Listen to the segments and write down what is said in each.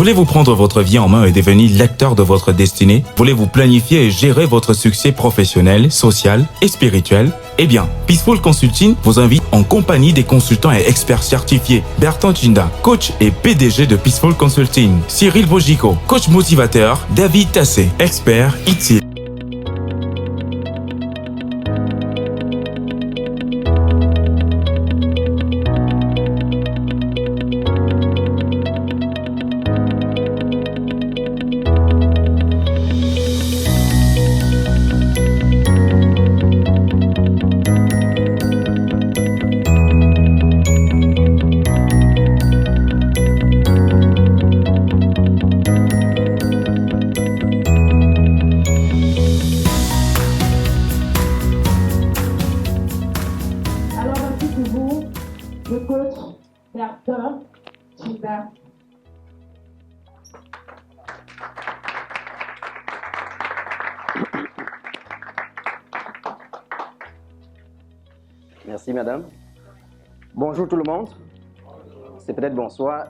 Voulez-vous prendre votre vie en main et devenir l'acteur de votre destinée? Voulez-vous planifier et gérer votre succès professionnel, social et spirituel? Eh bien, Peaceful Consulting vous invite en compagnie des consultants et experts certifiés. Bertrand Chinda, coach et PDG de Peaceful Consulting. Cyril Bojico, coach motivateur. David Tassé, expert ITIL. Le coach Bertrand Chinda. Merci madame. Bonjour tout le monde. C'est peut-être bonsoir.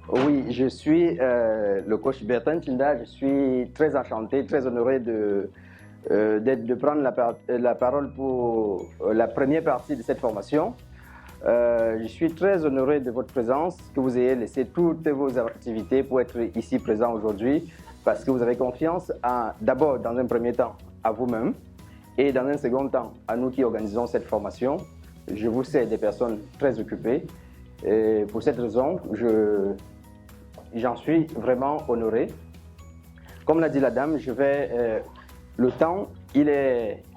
Oui, je suis le coach Bertrand Chinda. Je suis très enchanté, très honoré de prendre la parole pour la première partie de cette formation. Je suis très honoré de votre présence, que vous ayez laissé toutes vos activités pour être ici présent aujourd'hui, parce que vous avez confiance d'abord, dans un premier temps, à vous-même, et dans un second temps, à nous qui organisons cette formation. Je vous sais des personnes très occupées, et pour cette raison, j'en suis vraiment honoré. Comme l'a dit la dame, le temps,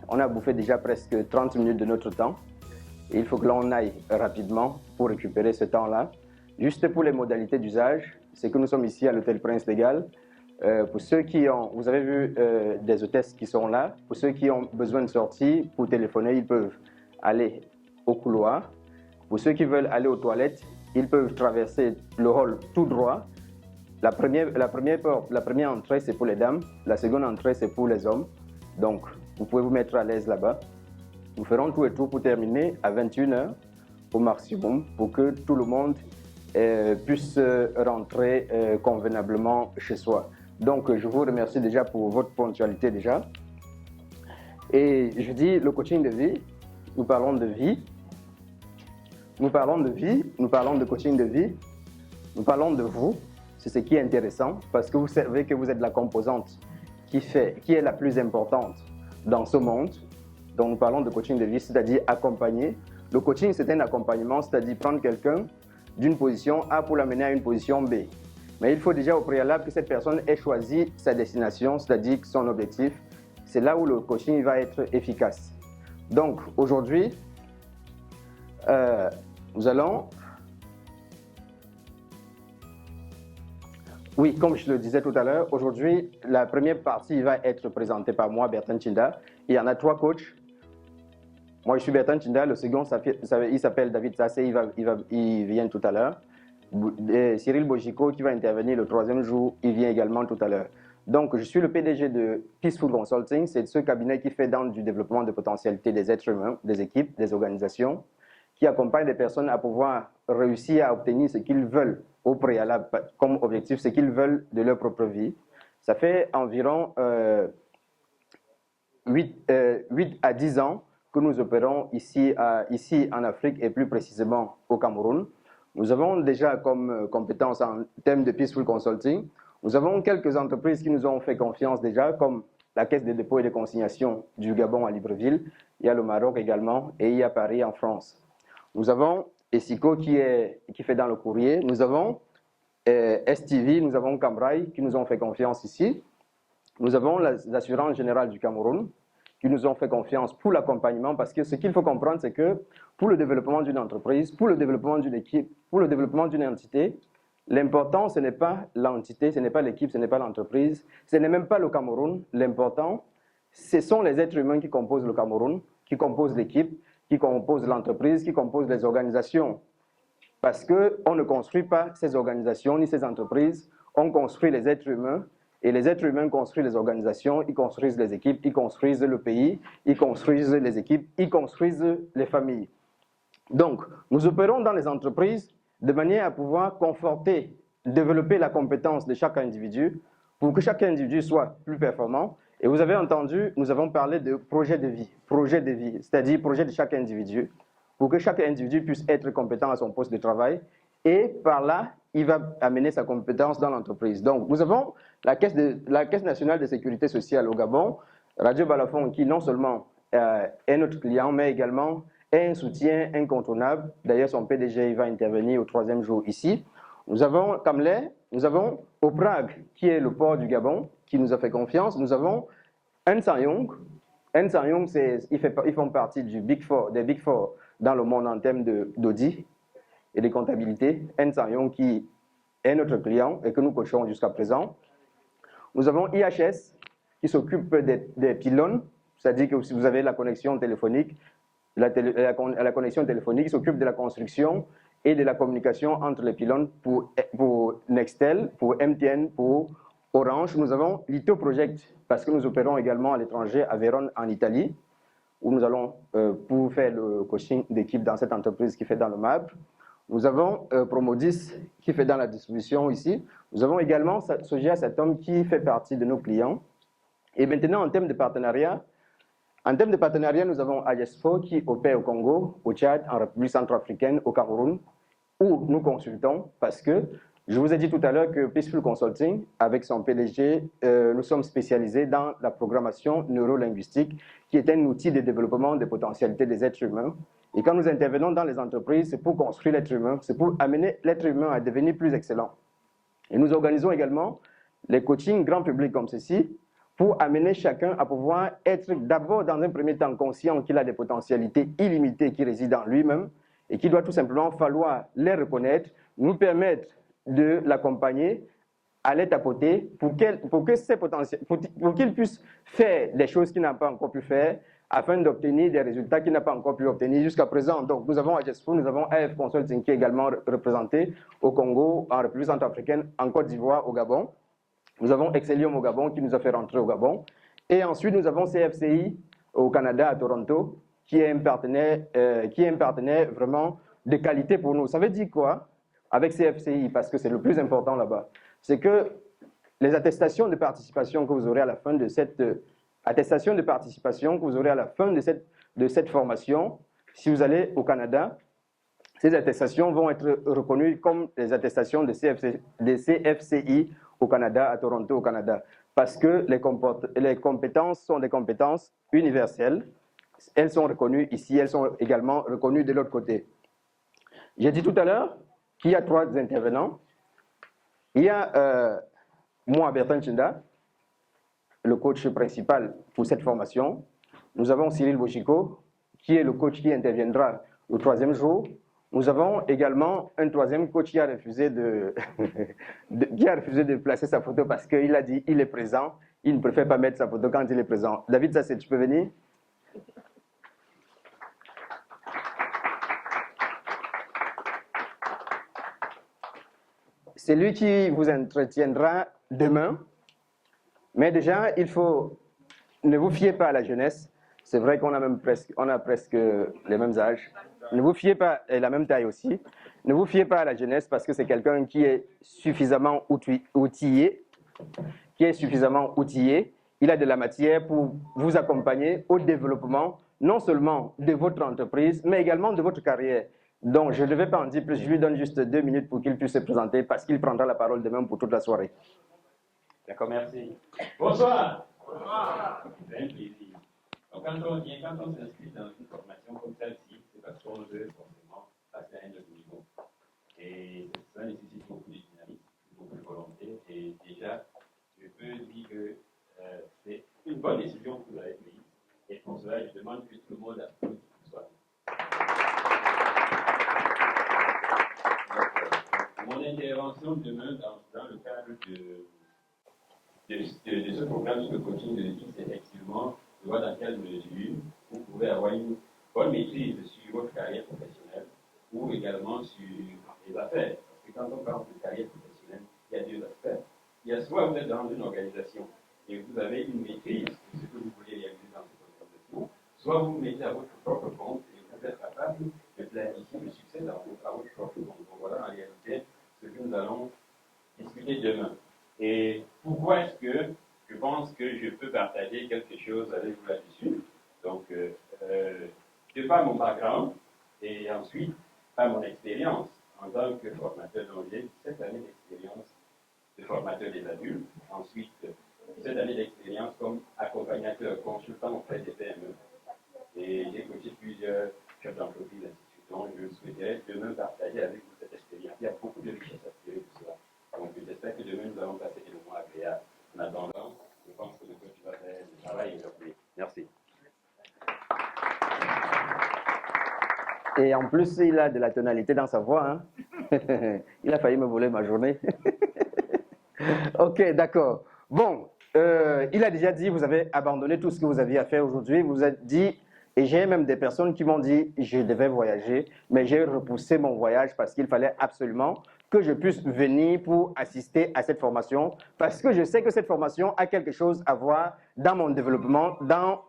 on a bouffé déjà presque 30 minutes de notre temps. Il faut que l'on aille rapidement pour récupérer ce temps-là. Juste pour les modalités d'usage, c'est que nous sommes ici à l'Hôtel Prince de Galles. Pour ceux vous avez vu des hôtesses qui sont là. Pour ceux qui ont besoin de sortir pour téléphoner, ils peuvent aller au couloir. Pour ceux qui veulent aller aux toilettes, ils peuvent traverser le hall tout droit. La première entrée, c'est pour les dames. La seconde entrée, c'est pour les hommes. Donc, vous pouvez vous mettre à l'aise là-bas. Nous ferons tout et tout pour terminer à 21h au maximum pour que tout le monde puisse rentrer convenablement chez soi. Donc, je vous remercie déjà pour votre ponctualité déjà. Et je dis le coaching de vie, nous parlons de vie. Nous parlons de vie, nous parlons de coaching de vie, nous parlons de vous. C'est ce qui est intéressant parce que vous savez que vous êtes la composante qui est la plus importante dans ce monde. Donc nous parlons de coaching de vie, c'est-à-dire accompagner. Le coaching, c'est un accompagnement, c'est-à-dire prendre quelqu'un d'une position A pour l'amener à une position B. Mais il faut déjà au préalable que cette personne ait choisi sa destination, c'est-à-dire son objectif. C'est là où le coaching va être efficace. Donc aujourd'hui, nous allons... Oui, comme je le disais tout à l'heure, aujourd'hui, la première partie va être présentée par moi, Bertrand Chinda. Il y en a 3 coachs. Moi, je suis Bertrand Chinda. Le second, il s'appelle David Tassé, il vient tout à l'heure. Cyril Bojico, qui va intervenir le 3e jour, il vient également tout à l'heure. Donc, je suis le PDG de Peaceful Consulting. C'est ce cabinet qui fait dans du développement de potentialité des êtres humains, des équipes, des organisations, qui accompagne les personnes à pouvoir réussir à obtenir ce qu'ils veulent au préalable comme objectif, ce qu'ils veulent de leur propre vie. Ça fait environ 8 à 10 ans que nous opérons ici en Afrique et plus précisément au Cameroun. Nous avons déjà comme compétence en termes de Peaceful Consulting, nous avons quelques entreprises qui nous ont fait confiance déjà, comme la Caisse des dépôts et des consignations du Gabon à Libreville, il y a le Maroc également et il y a Paris en France. Nous avons Essico qui fait dans le courrier, nous avons STV, nous avons Cambrai qui nous ont fait confiance ici, nous avons l'Assurance Générale du Cameroun qui nous ont fait confiance pour l'accompagnement, parce que ce qu'il faut comprendre, c'est que pour le développement d'une entreprise, pour le développement d'une équipe, pour le développement d'une entité, l'important, ce n'est pas l'entité, ce n'est pas l'équipe, ce n'est pas l'entreprise, ce n'est même pas le Cameroun. L'important, ce sont les êtres humains qui composent le Cameroun, qui composent l'équipe, qui composent l'entreprise, qui composent les organisations. Parce qu'on ne construit pas ces organisations ni ces entreprises, on construit les êtres humains. Et les êtres humains construisent les organisations, ils construisent les équipes, ils construisent le pays, ils construisent les équipes, ils construisent les familles. Donc, nous opérons dans les entreprises, de manière à pouvoir conforter, développer la compétence de chaque individu pour que chaque individu soit plus performant. Et vous avez entendu, nous avons parlé de projet de vie, c'est-à-dire projet de chaque individu, pour que chaque individu puisse être compétent à son poste de travail. Et par là, il va amener sa compétence dans l'entreprise. Donc, nous avons la Caisse nationale de sécurité sociale au Gabon, Radio Balafon, qui non seulement est notre client, mais également est un soutien incontournable. D'ailleurs, son PDG il va intervenir au 3e jour ici. Nous avons Kamlé, nous avons Oprag, qui est le port du Gabon, qui nous a fait confiance. Nous avons Ernst & Young. Ernst & Young, ils font partie des Big Four dans le monde en termes d'audit et de comptabilité. Ernst & Young qui est notre client et que nous coachons jusqu'à présent. Nous avons IHS qui s'occupe des pylônes, c'est-à-dire que si vous avez la connexion téléphonique, la connexion téléphonique, qui s'occupe de la construction et de la communication entre les pylônes pour Nextel, pour MTN, pour Orange. Nous avons Lito Project parce que nous opérons également à l'étranger, à Vérone en Italie, où nous allons pour faire le coaching d'équipe dans cette entreprise qui fait dans le marbre. Nous avons Promodis qui fait dans la distribution ici. Nous avons également Sogia Satom qui fait partie de nos clients. Et maintenant, en termes de partenariat, nous avons Agespo qui opère au Congo, au Tchad, en République centrafricaine, au Cameroun, où nous consultons parce que je vous ai dit tout à l'heure que Peaceful Consulting, avec son PDG, nous sommes spécialisés dans la programmation neurolinguistique, qui est un outil de développement des potentialités des êtres humains. Et quand nous intervenons dans les entreprises, c'est pour construire l'être humain, c'est pour amener l'être humain à devenir plus excellent. Et nous organisons également les coachings grand public comme ceci, pour amener chacun à pouvoir être d'abord dans un premier temps conscient qu'il a des potentialités illimitées qui résident en lui-même et qu'il doit tout simplement falloir les reconnaître, nous permettre de l'accompagner, à les tapoter pour qu'il puisse faire des choses qu'il n'a pas encore pu faire afin d'obtenir des résultats qu'il n'a pas encore pu obtenir jusqu'à présent. Donc nous avons Agespo, nous avons AF Consulting qui est également représenté au Congo, en République centrafricaine, en Côte d'Ivoire, au Gabon. Nous avons Excellium au Gabon qui nous a fait rentrer au Gabon. Et ensuite, nous avons CFCI au Canada, à Toronto, qui est un partenaire vraiment de qualité pour nous. Ça veut dire quoi avec CFCI? Parce que c'est le plus important là-bas. C'est que les attestations de participation que vous aurez à la fin de cette formation, si vous allez au Canada, ces attestations vont être reconnues comme les attestations de CFCI au Canada, à Toronto, au Canada. Parce que les compétences sont des compétences universelles. Elles sont reconnues ici, elles sont également reconnues de l'autre côté. J'ai dit tout à l'heure qu'il y a 3 intervenants. Il y a moi, Bertrand Chinda, le coach principal pour cette formation. Nous avons Cyril Bochiko, qui est le coach qui interviendra le 3e jour. Nous avons également un 3e coach qui a refusé de placer sa photo parce qu'il a dit qu'il est présent. Il ne préfère pas mettre sa photo quand il est présent. David Sassé, tu peux venir? C'est lui qui vous entretiendra demain. Mais déjà, ne vous fiez pas à la jeunesse. C'est vrai qu'on a presque les mêmes âges. Ne vous fiez pas, et la même taille aussi. Ne vous fiez pas à la jeunesse parce que c'est quelqu'un qui est suffisamment outillé. Il a de la matière pour vous accompagner au développement, non seulement de votre entreprise, mais également de votre carrière. Donc, je ne vais pas en dire plus. Je lui donne juste 2 minutes pour qu'il puisse se présenter parce qu'il prendra la parole demain pour toute la soirée. D'accord, merci. Bonsoir. Bonsoir. C'est un plaisir. Donc, quand on s'inscrit dans une formation comme celle-ci, c'est parce qu'on veut forcément passer à un autre niveau. Et ça nécessite beaucoup de dynamisme, beaucoup de volonté. Et déjà, je peux dire que c'est une bonne décision que vous avez prise. Et pour cela, je demande que tout le monde applaudisse ce soir. Mon intervention demain dans le cadre de ce programme de coaching de vie, c'est effectivement de voir dans quelle mesure vous pouvez avoir une bonne maîtrise sur votre carrière professionnelle ou également sur les affaires. Parce que quand on parle de carrière professionnelle, il y a 2 aspects. Il y a soit vous êtes dans une organisation et vous avez une maîtrise de ce que vous voulez réaliser dans cette organisation, soit vous vous mettez à votre propre compte et vous êtes capable de planifier le succès à votre propre compte. Donc voilà, allons discuter demain. Et pourquoi est-ce que je pense que je peux partager quelque chose avec vous là-dessus? Donc, de par mon background et ensuite par mon expérience en tant que formateur, donc j'ai 7 années d'expérience de formateur des adultes, ensuite 7 années d'expérience comme accompagnateur, consultant auprès des PME. Et j'ai coaché plusieurs chefs d'entreprise, institutions. Donc, je souhaiterais demain partager avec vous cette expérience. Il y a beaucoup de richesses à tirer de cela. Donc, j'espère que demain, nous allons passer des moments agréables. En attendant, je pense que le coach va faire le travail aujourd'hui. Merci. Et en plus, il a de la tonalité dans sa voix. Hein? Il a failli me voler ma journée. Ok, d'accord. Bon, il a déjà dit, vous avez abandonné tout ce que vous aviez à faire aujourd'hui. Vous avez dit, et j'ai même des personnes qui m'ont dit, je devais voyager, mais j'ai repoussé mon voyage parce qu'il fallait absolument que je puisse venir pour assister à cette formation, parce que je sais que cette formation a quelque chose à voir dans mon développement, dans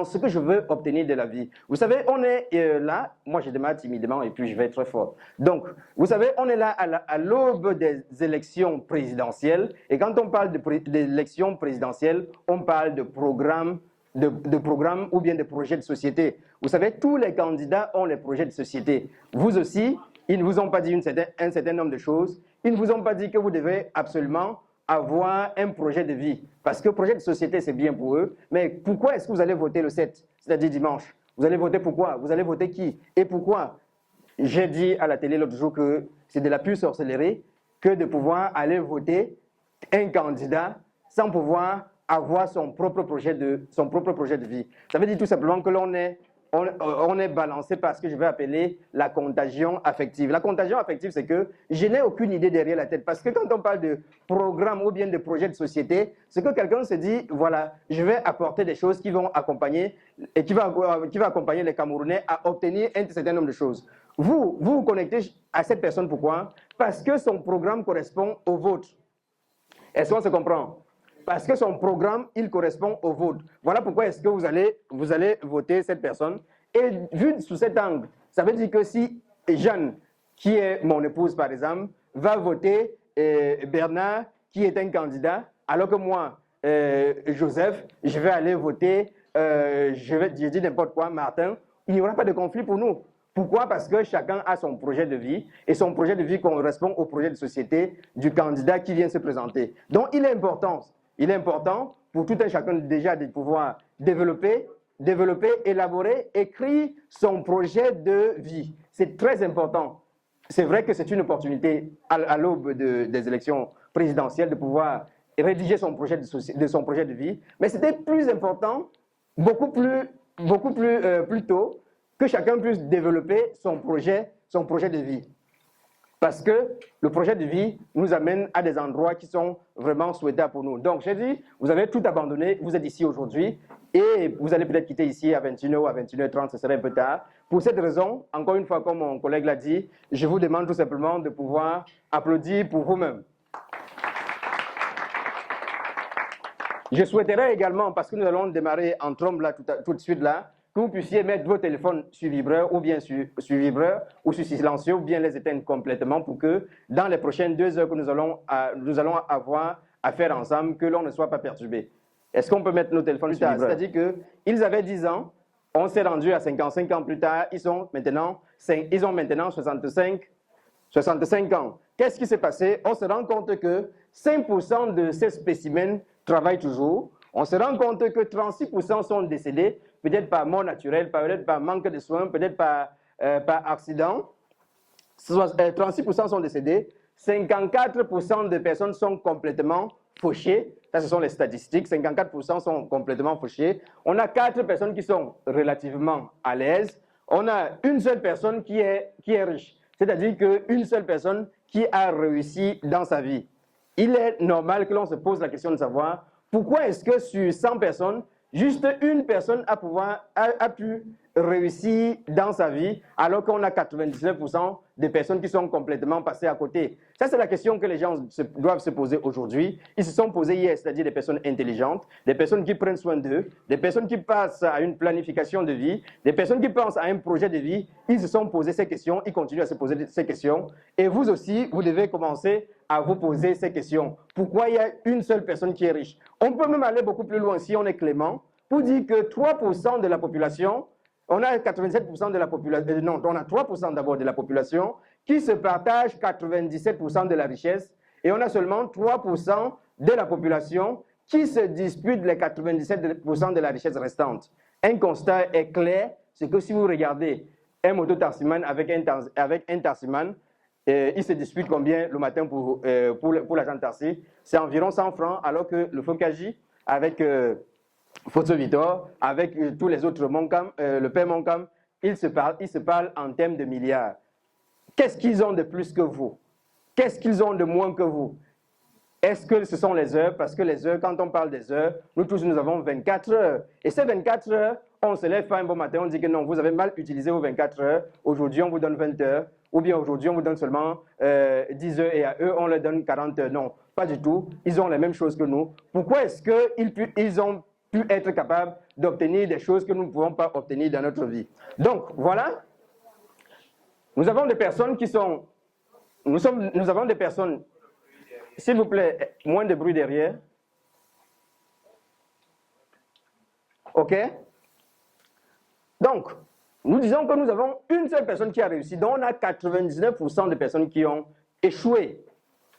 ce que je veux obtenir de la vie. Vous savez, on est là, moi je démarre timidement et puis je vais être très fort. Donc, vous savez, on est là à l'aube des élections présidentielles, et quand on parle d'élections présidentielles, on parle de programmes, de programmes ou bien de projets de société. Vous savez, tous les candidats ont les projets de société. Vous aussi, ils ne vous ont pas dit un certain nombre de choses. Ils ne vous ont pas dit que vous devez absolument avoir un projet de vie. Parce que projet de société, c'est bien pour eux. Mais pourquoi est-ce que vous allez voter le 7, c'est-à-dire dimanche? Vous allez voter pourquoi? Vous allez voter qui? Et pourquoi? J'ai dit à la télé l'autre jour que c'est de la pure sorcellerie que de pouvoir aller voter un candidat sans pouvoir avoir son propre projet de vie. Ça veut dire tout simplement que l'on est balancé par ce que je vais appeler la contagion affective. La contagion affective, c'est que je n'ai aucune idée derrière la tête. Parce que quand on parle de programme ou bien de projet de société, c'est que quelqu'un se dit, voilà, je vais apporter des choses qui vont accompagner et qui va accompagner les Camerounais à obtenir un certain nombre de choses. Vous vous connectez à cette personne, pourquoi? Parce que son programme correspond au vôtre. Est-ce qu'on se comprend? Parce que son programme, il correspond au vôtre. Voilà pourquoi est-ce que vous allez voter cette personne. Et vu sous cet angle, ça veut dire que si Jeanne, qui est mon épouse par exemple, va voter Bernard, qui est un candidat, alors que moi, Joseph, je vais aller voter, je dis n'importe quoi, Martin, il n'y aura pas de conflit pour nous. Pourquoi? Parce que chacun a son projet de vie et son projet de vie correspond au projet de société du candidat qui vient se présenter. Donc il est important pour tout un chacun déjà de pouvoir développer, élaborer, écrire son projet de vie. C'est très important. C'est vrai que c'est une opportunité à l'aube des élections présidentielles de pouvoir rédiger son projet de vie, mais c'était plus important, beaucoup plus tôt, que chacun puisse développer son projet de vie. Parce que le projet de vie nous amène à des endroits qui sont vraiment souhaitables pour nous. Donc, j'ai dit, vous avez tout abandonné, vous êtes ici aujourd'hui, et vous allez peut-être quitter ici à 21h ou à 21h30, ce serait un peu tard. Pour cette raison, encore une fois, comme mon collègue l'a dit, je vous demande tout simplement de pouvoir applaudir pour vous-même. Je souhaiterais également, parce que nous allons démarrer en trombe là, tout de suite là, que vous puissiez mettre vos téléphones sur vibreur ou bien sur vibreur ou sur silencieux ou bien les éteindre complètement pour que dans les prochaines 2 heures que nous allons avoir à faire ensemble, que l'on ne soit pas perturbé. Est-ce qu'on peut mettre nos téléphones sur vibreur? C'est-à-dire qu'ils avaient 10 ans, on s'est rendu à 55 ans plus tard, ils ont maintenant 65 ans. Qu'est-ce qui s'est passé? On se rend compte que 5% de ces spécimens travaillent toujours. On se rend compte que 36% sont décédés, peut-être par mort naturelle, peut-être par manque de soins, peut-être par accident. 36% sont décédés. 54% de personnes sont complètement fauchées. Ça, ce sont les statistiques. 54% sont complètement fauchées. On a 4 personnes qui sont relativement à l'aise. On a une seule personne qui est riche. C'est-à-dire qu'une seule personne qui a réussi dans sa vie. Il est normal que l'on se pose la question de savoir pourquoi est-ce que sur 100 personnes, juste une personne a pu réussir dans sa vie, alors qu'on a 99% des personnes qui sont complètement passées à côté? Ça, c'est la question que les gens doivent se poser aujourd'hui. Ils se sont posés hier, c'est-à-dire des personnes intelligentes, des personnes qui prennent soin d'eux, des personnes qui passent à une planification de vie, des personnes qui pensent à un projet de vie. Ils se sont posés ces questions, ils continuent à se poser ces questions. Et vous aussi, vous devez commencer à vous poser ces questions. Pourquoi il y a une seule personne qui est riche? On peut même aller beaucoup plus loin si on est clément, pour dire que 3% de la population, on a 87% de la population, non, on a 3% d'abord de la population qui se partagent 97% de la richesse et on a seulement 3% de la population qui se disputent les 97% de la richesse restante. Un constat est clair, c'est que si vous regardez un moto-taximan avec un taximan, il se dispute combien le matin pour l'agent de taxi? C'est environ 100 francs, alors que le Fokaji avec Foto Vitor, avec tous les autres Moncam, le père Moncam, ils se parlent en termes de milliards. Qu'est-ce qu'ils ont de plus que vous? Qu'est-ce qu'ils ont de moins que vous? Est-ce que ce sont les heures? Parce que les heures, quand on parle des heures, nous tous, nous avons 24 heures. Et ces 24 heures, on se lève pas un bon matin, on dit que non, vous avez mal utilisé vos 24 heures. Aujourd'hui, on vous donne 20 heures. Ou bien aujourd'hui, on vous donne seulement 10 heures et à eux, on leur donne 40 heures. Non, pas du tout. Ils ont les mêmes choses que nous. Pourquoi est-ce qu'ils ont pu être capables d'obtenir des choses que nous ne pouvons pas obtenir dans notre vie? Donc, voilà. Nous avons des personnes qui sont... Nous avons des personnes... S'il vous plaît, moins de bruit derrière. OK? Donc, nous disons que nous avons une seule personne qui a réussi, donc on a 99% de personnes qui ont échoué.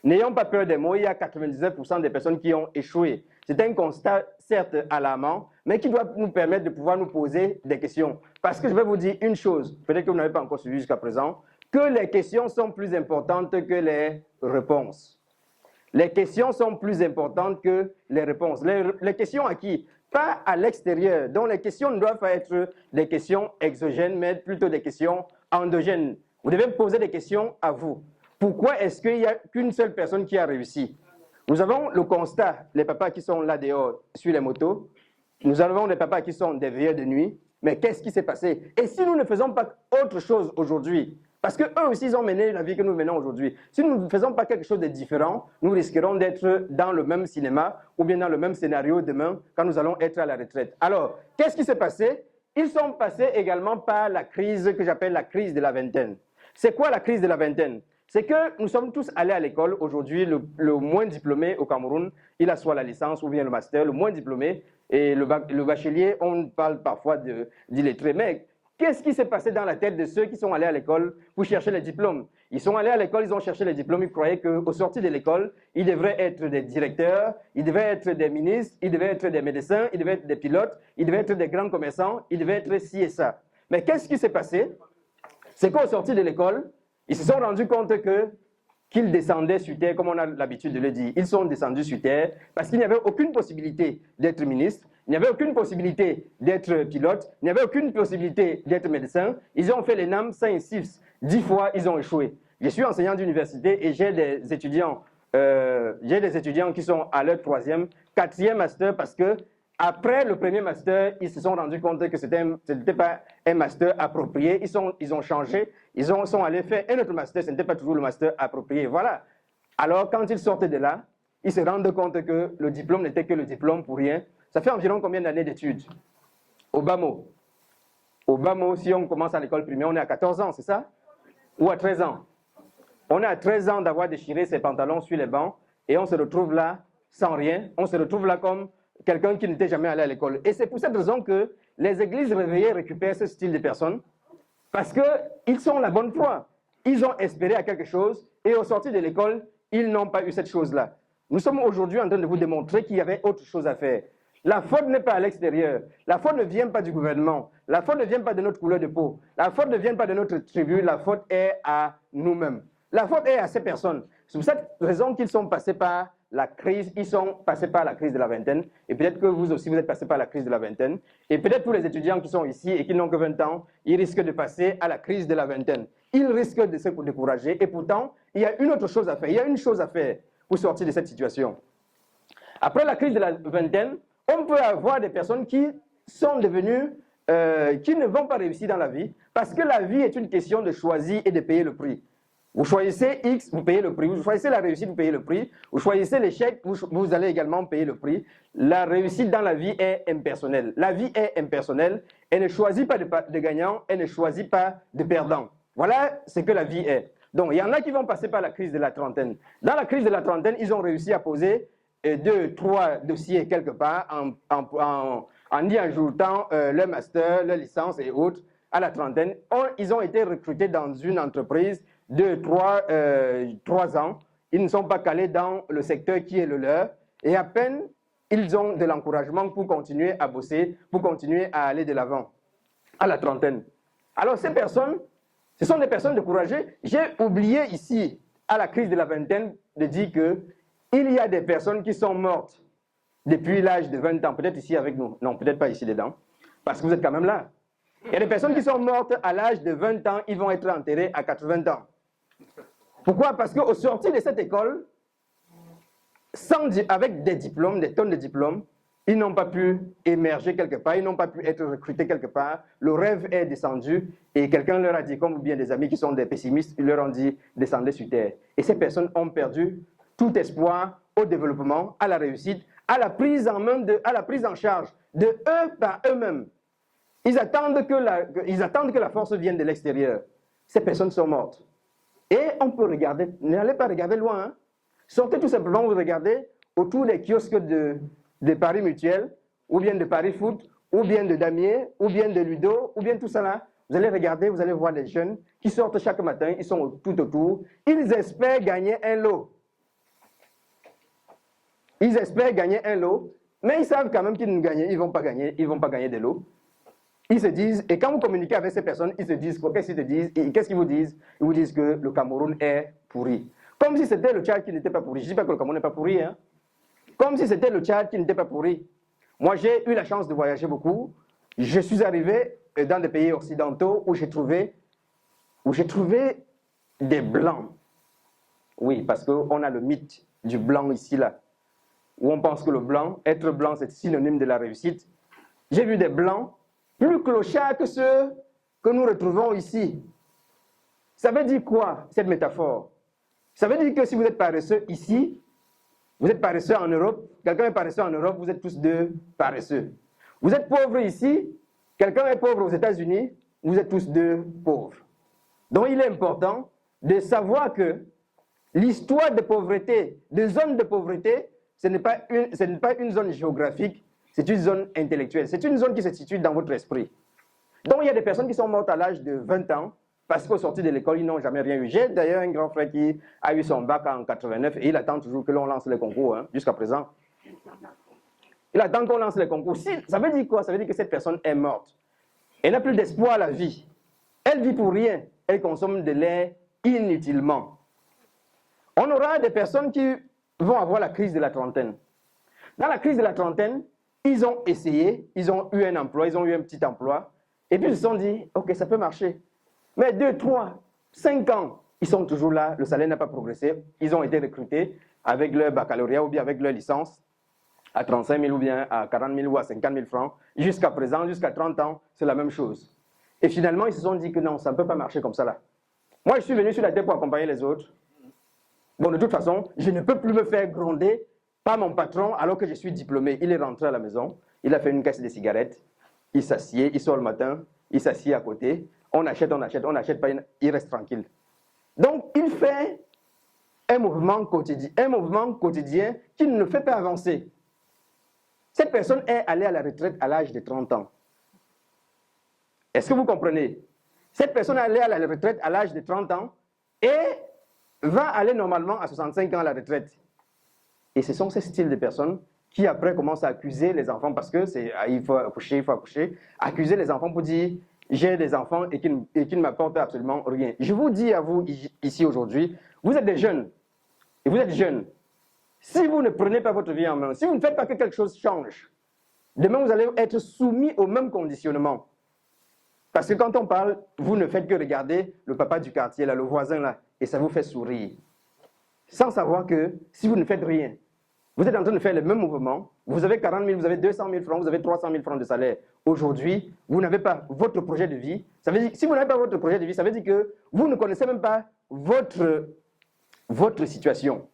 N'ayons pas peur des mots, il y a 99% de personnes qui ont échoué. C'est un constat, certes, alarmant, mais qui doit nous permettre de pouvoir nous poser des questions. Parce que je vais vous dire une chose, peut-être que vous n'avez pas encore suivi jusqu'à présent, que les questions sont plus importantes que les réponses. Les questions sont plus importantes que les réponses. Les questions à qui? Pas à l'extérieur. Donc les questions ne doivent pas être des questions exogènes, mais plutôt des questions endogènes. Vous devez poser des questions à vous. Pourquoi est-ce qu'il n'y a qu'une seule personne qui a réussi? Nous avons le constat, les papas qui sont là dehors sur les motos. Nous avons des papas qui sont des veilleurs de nuit. Mais qu'est-ce qui s'est passé? Et si nous ne faisons pas autre chose aujourd'hui? Parce qu'eux aussi, ils ont mené la vie que nous menons aujourd'hui. Si nous ne faisons pas quelque chose de différent, nous risquerons d'être dans le même cinéma ou bien dans le même scénario demain quand nous allons être à la retraite. Alors, qu'est-ce qui s'est passé? Ils sont passés également par la crise que j'appelle la crise de la vingtaine. C'est quoi la crise de la vingtaine? C'est que nous sommes tous allés à l'école. Aujourd'hui, le moins diplômé au Cameroun, il a soit la licence ou bien le master. Le moins diplômé et le bachelier, on parle parfois d'illettré. Mais qu'est-ce qui s'est passé dans la tête de ceux qui sont allés à l'école pour chercher les diplômes? Ils sont allés à l'école, ils ont cherché les diplômes, ils croyaient qu'au sortir de l'école, ils devraient être des directeurs, ils devaient être des ministres, ils devaient être des médecins, ils devaient être des pilotes, ils devaient être des grands commerçants, ils devaient être ci et ça. Mais qu'est-ce qui s'est passé? C'est qu'au sortir de l'école, ils se sont rendus compte qu'ils descendaient sur terre, comme on a l'habitude de le dire. Ils sont descendus sur terre parce qu'il n'y avait aucune possibilité d'être ministre, il n'y avait aucune possibilité d'être pilote, il n'y avait aucune possibilité d'être médecin. Ils ont fait les NAM 5 et 6, 10 fois, ils ont échoué. Je suis enseignant d'université et j'ai des étudiants qui sont à leur 3e, 4e master parce que après le premier master, ils se sont rendus compte que ce n'était pas un master approprié. Ils ont changé, ils sont allés faire un autre master, ce n'était pas toujours le master approprié. Voilà. Alors, quand ils sortent de là, ils se rendent compte que le diplôme n'était que le diplôme pour rien. Ça fait environ combien d'années d'études? Au BAMO, si on commence à l'école primaire, on est à 14 ans, c'est ça? Ou à 13 ans? On est à 13 ans d'avoir déchiré ses pantalons sur les bancs et on se retrouve là sans rien. On se retrouve là comme quelqu'un qui n'était jamais allé à l'école. Et c'est pour cette raison que les églises réveillées récupèrent ce style de personnes parce qu'ils sont la bonne foi. Ils ont espéré à quelque chose et au sortir de l'école, ils n'ont pas eu cette chose-là. Nous sommes aujourd'hui en train de vous démontrer qu'il y avait autre chose à faire. La faute n'est pas à l'extérieur. La faute ne vient pas du gouvernement. La faute ne vient pas de notre couleur de peau. La faute ne vient pas de notre tribu. La faute est à nous-mêmes. La faute est à ces personnes. C'est pour cette raison qu'ils sont passés par la crise. Ils sont passés par la crise de la vingtaine. Et peut-être que vous aussi, vous êtes passés par la crise de la vingtaine. Et peut-être tous les étudiants qui sont ici et qui n'ont que 20 ans, ils risquent de passer à la crise de la vingtaine. Ils risquent de se décourager. Et pourtant, il y a une autre chose à faire. Il y a une chose à faire pour sortir de cette situation. Après la crise de la vingtaine, on peut avoir des personnes qui sont devenues qui ne vont pas réussir dans la vie parce que la vie est une question de choisir et de payer le prix. Vous choisissez X, vous payez le prix. Vous choisissez la réussite, vous payez le prix. Vous choisissez l'échec, vous allez également payer le prix. La réussite dans la vie est impersonnelle. La vie est impersonnelle. Elle ne choisit pas de gagnant, elle ne choisit pas de perdant. Voilà ce que la vie est. Donc, il y en a qui vont passer par la crise de la trentaine. Dans la crise de la trentaine, ils ont réussi à poser 2, 3 dossiers quelque part en y ajoutant leur master, leur licence et autres à la trentaine. Ils ont été recrutés dans une entreprise 2, 3 ans. Ils ne sont pas calés dans le secteur qui est le leur. Et à peine, ils ont de l'encouragement pour continuer à bosser, pour continuer à aller de l'avant à la trentaine. Alors ces personnes, ce sont des personnes découragées. J'ai oublié ici, à la crise de la vingtaine, de dire qu'il y a des personnes qui sont mortes depuis l'âge de 20 ans. Peut-être ici avec nous. Non, peut-être pas ici dedans. Parce que vous êtes quand même là. Il y a des personnes qui sont mortes à l'âge de 20 ans. Ils vont être enterrés à 80 ans. Pourquoi? Parce qu'au sortir de cette école, avec des diplômes, des tonnes de diplômes, ils n'ont pas pu émerger quelque part, ils n'ont pas pu être recrutés quelque part, le rêve est descendu et quelqu'un leur a dit, comme bien des amis qui sont des pessimistes, ils leur ont dit, descendez sur terre. Et ces personnes ont perdu tout espoir au développement, à la réussite, à la prise en charge de eux par eux-mêmes. Ils attendent que la force vienne de l'extérieur. Ces personnes sont mortes. Et on peut regarder, n'allez pas regarder loin, hein. Sortez tout simplement, vous regardez autour des kiosques de Paris Mutuel, ou bien de Paris Foot, ou bien de Damier, ou bien de Ludo, ou bien tout ça là. Vous allez regarder, vous allez voir des jeunes qui sortent chaque matin, ils sont tout autour. Ils espèrent gagner un lot. Ils espèrent gagner un lot, mais ils savent quand même qu'ils ne gagnent, ils vont pas gagner des lots. Ils se disent, et quand vous communiquez avec ces personnes, ils se disent, qu'est-ce qu'ils vous disent? Ils vous disent que le Cameroun est pourri. Comme si c'était le Tchad qui n'était pas pourri. Je ne dis pas que le Cameroun n'est pas pourri, hein. Comme si c'était le Tchad qui n'était pas pourri. Moi, j'ai eu la chance de voyager beaucoup. Je suis arrivé dans des pays occidentaux où j'ai trouvé des blancs. Oui, parce qu'on a le mythe du blanc ici, là, où on pense que être blanc, c'est synonyme de la réussite. J'ai vu des blancs plus clochards que ceux que nous retrouvons ici. Ça veut dire quoi, cette métaphore? Ça veut dire que si vous êtes paresseux ici, vous êtes paresseux en Europe, quelqu'un est paresseux en Europe, vous êtes tous deux paresseux. Vous êtes pauvre ici, quelqu'un est pauvre aux États-Unis, vous êtes tous deux pauvres. Donc il est important de savoir que l'histoire de pauvreté, de zone de pauvreté, ce n'est pas une zone géographique, c'est une zone intellectuelle. C'est une zone qui se situe dans votre esprit. Donc il y a des personnes qui sont mortes à l'âge de 20 ans, parce qu'au sortir de l'école, ils n'ont jamais rien eu. J'ai d'ailleurs un grand frère qui a eu son bac en 89 et il attend toujours que l'on lance les concours, hein, jusqu'à présent. Il attend qu'on lance les concours. Ça veut dire quoi? Ça veut dire que cette personne est morte. Elle n'a plus d'espoir à la vie. Elle vit pour rien. Elle consomme de l'air inutilement. On aura des personnes qui vont avoir la crise de la trentaine. Dans la crise de la trentaine, ils ont essayé, ils ont eu un emploi, ils ont eu un petit emploi, et puis ils se sont dit, ok, ça peut marcher. Mais 2, 3, 5 ans, ils sont toujours là, le salaire n'a pas progressé, ils ont été recrutés avec leur baccalauréat ou bien avec leur licence à 35 000 ou bien à 40 000 ou à 50 000 francs. Jusqu'à présent, jusqu'à 30 ans, c'est la même chose. Et finalement, ils se sont dit que non, ça ne peut pas marcher comme ça là. Moi, je suis venu sur la terre pour accompagner les autres. Bon, de toute façon, je ne peux plus me faire gronder par mon patron alors que je suis diplômé. Il est rentré à la maison, il a fait une caisse de cigarettes, il s'assied, il sort le matin, il s'assied à côté. On n'achète pas, il reste tranquille. Donc, il fait un mouvement quotidien qui ne le fait pas avancer. Cette personne est allée à la retraite à l'âge de 30 ans. Est-ce que vous comprenez? Cette personne est allée à la retraite à l'âge de 30 ans et va aller normalement à 65 ans à la retraite. Et ce sont ces styles de personnes qui après commencent à accuser les enfants parce que il faut accoucher, accuser les enfants pour dire j'ai des enfants et qui ne m'apportent absolument rien. Je vous dis à vous ici aujourd'hui, vous êtes des jeunes, et vous êtes jeunes. Si vous ne prenez pas votre vie en main, si vous ne faites pas que quelque chose change, demain vous allez être soumis au même conditionnement. Parce que quand on parle, vous ne faites que regarder le papa du quartier, là, le voisin là, et ça vous fait sourire. Sans savoir que si vous ne faites rien, vous êtes en train de faire le même mouvement, vous avez 40 000, vous avez 200 000 francs, vous avez 300 000 francs de salaire. Aujourd'hui, vous n'avez pas votre projet de vie. Ça veut dire, si vous n'avez pas votre projet de vie, ça veut dire que vous ne connaissez même pas votre situation.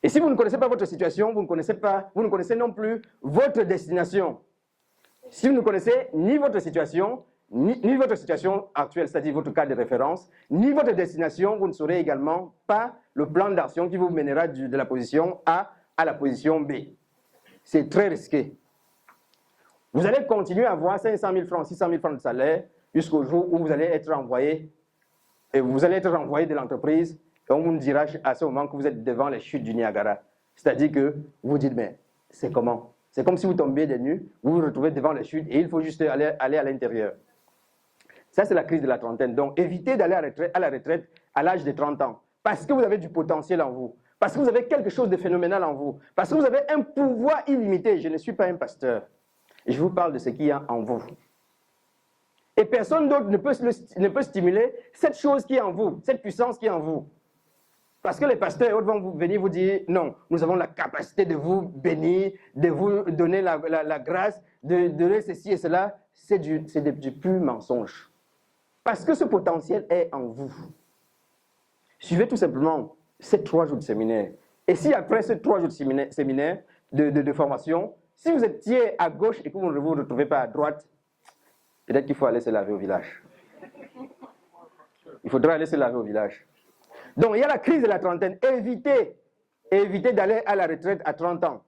Et si vous ne connaissez pas votre situation, vous ne connaissez non plus votre destination. Si vous ne connaissez ni votre situation, ni votre situation actuelle, c'est-à-dire votre cas de référence, ni votre destination, vous ne saurez également pas le plan d'action qui vous mènera de la position A à la position B. C'est très risqué. Vous allez continuer à avoir 500 000 francs, 600 000 francs de salaire jusqu'au jour où vous allez être renvoyé, et vous allez être renvoyé de l'entreprise, et on vous dira à ce moment que vous êtes devant les chutes du Niagara. C'est-à-dire que vous dites, mais c'est comment? C'est comme si vous tombiez des nues, vous vous retrouvez devant les chutes et il faut juste aller à l'intérieur. Ça, c'est la crise de la trentaine. Donc, évitez d'aller à la retraite à l'âge de 30 ans. Parce que vous avez du potentiel en vous. Parce que vous avez quelque chose de phénoménal en vous. Parce que vous avez un pouvoir illimité. Je ne suis pas un pasteur. Et je vous parle de ce qu'il y a en vous. Et personne d'autre ne peut stimuler cette chose qui est en vous, cette puissance qui est en vous. Parce que les pasteurs vont venir vous dire, non, nous avons la capacité de vous bénir, de vous donner la grâce, de donner ceci et cela. C'est du pur mensonge. Parce que ce potentiel est en vous. Suivez tout simplement ces 3 jours de séminaire. Et si après ces 3 jours de séminaire de formation, si vous étiez à gauche et que vous ne vous retrouvez pas à droite, peut-être qu'il faut aller se laver au village. Il faudra aller se laver au village. Donc, il y a la crise de la trentaine. Évitez d'aller à la retraite à 30 ans.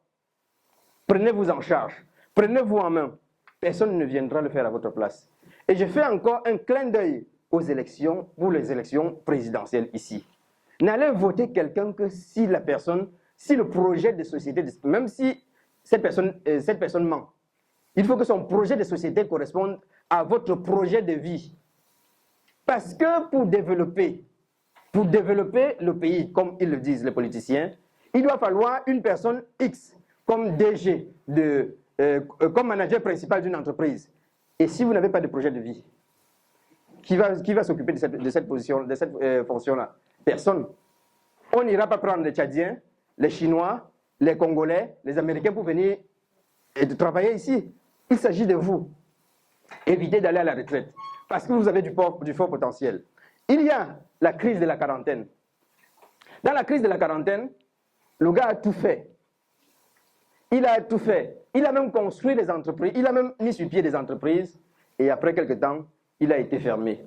Prenez-vous en charge. Prenez-vous en main. Personne ne viendra le faire à votre place. Et je fais encore un clin d'œil aux élections, pour les élections présidentielles ici. N'allez voter quelqu'un que si le projet de société, même si cette personne ment, il faut que son projet de société corresponde à votre projet de vie. Parce que pour développer le pays, comme ils le disent les politiciens, il doit falloir une personne X comme DG, comme manager principal d'une entreprise. Et si vous n'avez pas de projet de vie, qui va s'occuper de cette position, de cette fonction-là? Personne. On n'ira pas prendre les Tchadiens, les Chinois, les Congolais, les Américains pour venir et de travailler ici. Il s'agit de vous. Évitez d'aller à la retraite parce que vous avez du fort potentiel. Il y a la crise de la quarantaine. Dans la crise de la quarantaine, le gars a tout fait. Il a tout fait. Il a même construit des entreprises. Il a même mis sur pied des entreprises. Et après quelques temps, il a été fermé.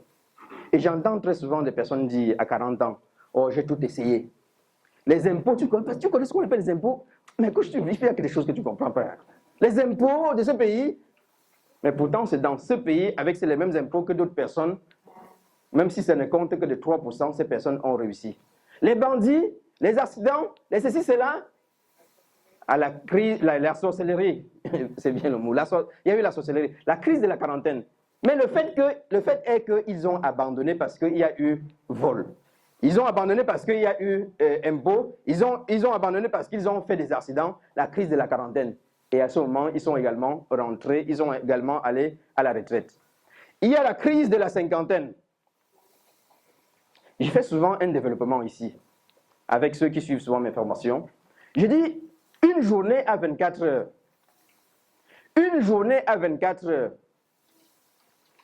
Et j'entends très souvent des personnes dire à 40 ans, « Oh, j'ai tout essayé. » Les impôts, tu connais ce qu'on appelle les impôts? Mais quand il y a quelque chose que tu ne comprends pas. Les impôts de ce pays, mais pourtant c'est dans ce pays, avec les mêmes impôts que d'autres personnes, même si ça ne compte que de 3%, ces personnes ont réussi. Les bandits, les accidents, les ceci, cela, à la crise, la sorcellerie, c'est bien le mot, il y a eu la sorcellerie, la crise de la quarantaine. Mais le fait est qu'ils ont abandonné parce qu'il y a eu vol. Ils ont abandonné parce qu'il y a eu impôt. Ils ont abandonné parce qu'ils ont fait des accidents, la crise de la quarantaine. Et à ce moment, ils sont également rentrés, ils ont également allé à la retraite. Il y a la crise de la cinquantaine. Je fais souvent un développement ici, avec ceux qui suivent souvent mes formations. Je dis une journée à 24 heures. Une journée à 24 heures.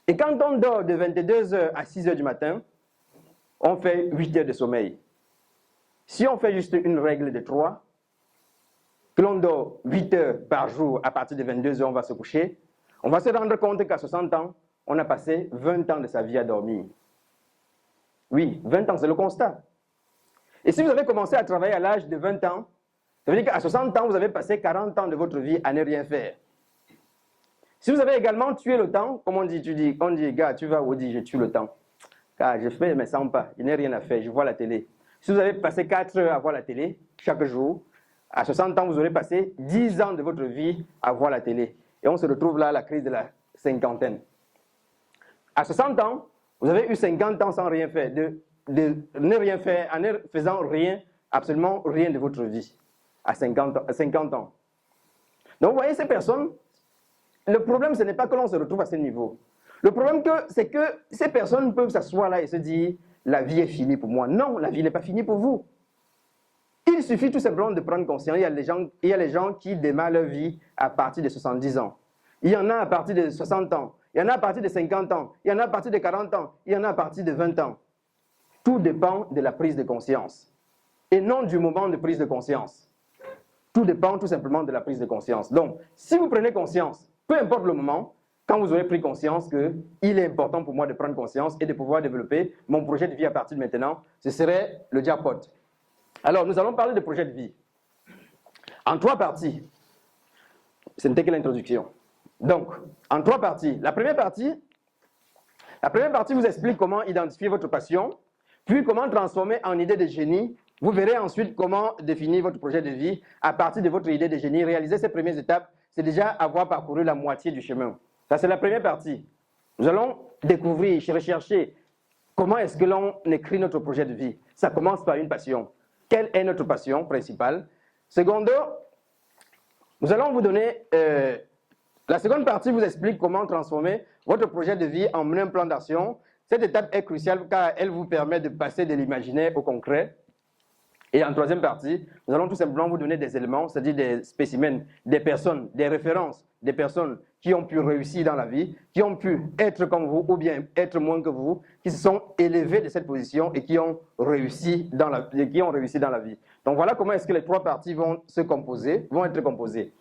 Et quand on dort de 22h à 6h du matin, on fait 8 heures de sommeil. Si on fait juste une règle de 3, que l'on dort 8 heures par jour, à partir de 22h, on va se coucher, on va se rendre compte qu'à 60 ans, on a passé 20 ans de sa vie à dormir. Oui, 20 ans, c'est le constat. Et si vous avez commencé à travailler à l'âge de 20 ans, ça veut dire qu'à 60 ans, vous avez passé 40 ans de votre vie à ne rien faire. Si vous avez également tué le temps, comme on dit, gars, tu vas où dire, je tue le temps. Car je fais mes 100 pas, je n'ai rien à faire, je vois la télé. Si vous avez passé 4 heures à voir la télé, chaque jour, à 60 ans, vous aurez passé 10 ans de votre vie à voir la télé. Et on se retrouve là à la crise de la cinquantaine. À 60 ans, vous avez eu 50 ans sans rien faire, de ne rien faire, en ne faisant rien, absolument rien de votre vie, à 50 ans. Donc vous voyez ces personnes, le problème ce n'est pas que l'on se retrouve à ce niveau. Le problème c'est que ces personnes peuvent s'asseoir là et se dire, la vie est finie pour moi. Non, la vie n'est pas finie pour vous. Il suffit tout simplement de prendre conscience. Il y a les gens qui démarrent leur vie à partir de 70 ans. Il y en a à partir de 60 ans. Il y en a à partir de 50 ans. Il y en a à partir de 40 ans. Il y en a à partir de 20 ans. Tout dépend de la prise de conscience. Et non du moment de prise de conscience. Tout dépend tout simplement de la prise de conscience. Donc, si vous prenez conscience, peu importe le moment, quand vous aurez pris conscience qu'il est important pour moi de prendre conscience et de pouvoir développer mon projet de vie à partir de maintenant, ce serait le jackpot. Alors, nous allons parler de projet de vie. En 3 parties. Ce n'était que l'introduction. Donc, en 3 parties. La première partie vous explique comment identifier votre passion, puis comment transformer en idée de génie. Vous verrez ensuite comment définir votre projet de vie à partir de votre idée de génie. Réaliser ces premières étapes, c'est déjà avoir parcouru la moitié du chemin. Ça, c'est la première partie. Nous allons découvrir, rechercher comment est-ce que l'on écrit notre projet de vie. Ça commence par une passion. Quelle est notre passion principale? Secondo, nous allons vous donner... la seconde partie vous explique comment transformer votre projet de vie en un plan d'action. Cette étape est cruciale car elle vous permet de passer de l'imaginaire au concret. Et en troisième partie, nous allons tout simplement vous donner des éléments, c'est-à-dire des spécimens, des personnes, des références, des personnes qui ont pu réussir dans la vie, qui ont pu être comme vous ou bien être moins que vous, qui se sont élevés de cette position et qui ont réussi dans la vie. Donc voilà comment est-ce que les 3 parties vont être composées.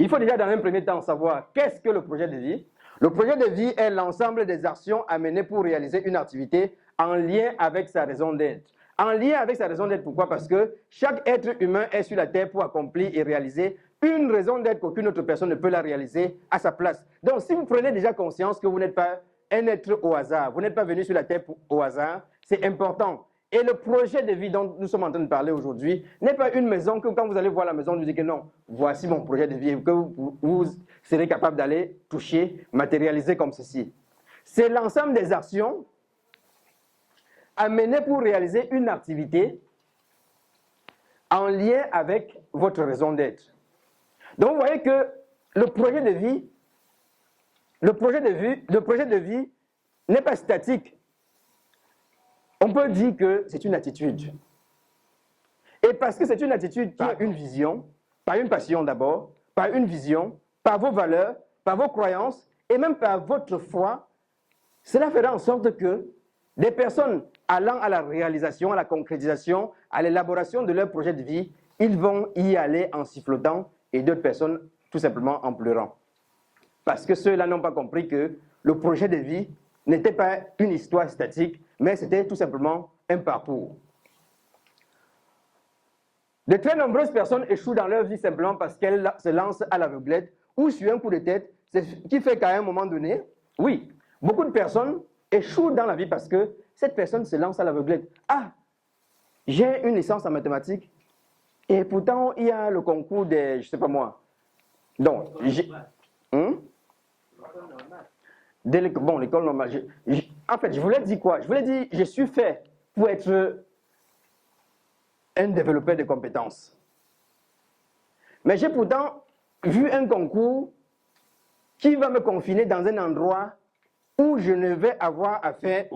Il faut déjà dans un premier temps savoir qu'est-ce que le projet de vie. Le projet de vie est l'ensemble des actions à mener pour réaliser une activité en lien avec sa raison d'être. En lien avec sa raison d'être, pourquoi? Parce que chaque être humain est sur la terre pour accomplir et réaliser une raison d'être qu'aucune autre personne ne peut la réaliser à sa place. Donc si vous prenez déjà conscience que vous n'êtes pas un être au hasard, vous n'êtes pas venu sur la terre au hasard, c'est important. Et le projet de vie dont nous sommes en train de parler aujourd'hui n'est pas une maison que quand vous allez voir la maison, vous dites que non, voici mon projet de vie, que vous serez capable d'aller toucher, matérialiser comme ceci. C'est l'ensemble des actions à mener pour réaliser une activité en lien avec votre raison d'être. Donc vous voyez que le projet de vie n'est pas statique. On peut dire que c'est une attitude. Et parce que c'est une attitude qui a une vision, par une passion d'abord, par une vision, par vos valeurs, par vos croyances et même par votre foi, cela fera en sorte que des personnes allant à la réalisation, à la concrétisation, à l'élaboration de leur projet de vie, ils vont y aller en sifflotant et d'autres personnes tout simplement en pleurant. Parce que ceux-là n'ont pas compris que le projet de vie n'était pas une histoire statique, mais c'était tout simplement un parcours. De très nombreuses personnes échouent dans leur vie simplement parce qu'elles se lancent à l'aveuglette ou sur un coup de tête, ce qui fait qu'à un moment donné, oui, beaucoup de personnes échouent dans la vie parce que cette personne se lance à l'aveuglette. Ah, j'ai une licence en mathématiques et pourtant il y a le concours des, je sais pas moi. Donc, bon, l'école normale. En fait, je voulais dire quoi? Je voulais dire, je suis fait pour être un développeur de compétences. Mais j'ai pourtant vu un concours qui va me confiner dans un endroit où je ne vais avoir à faire,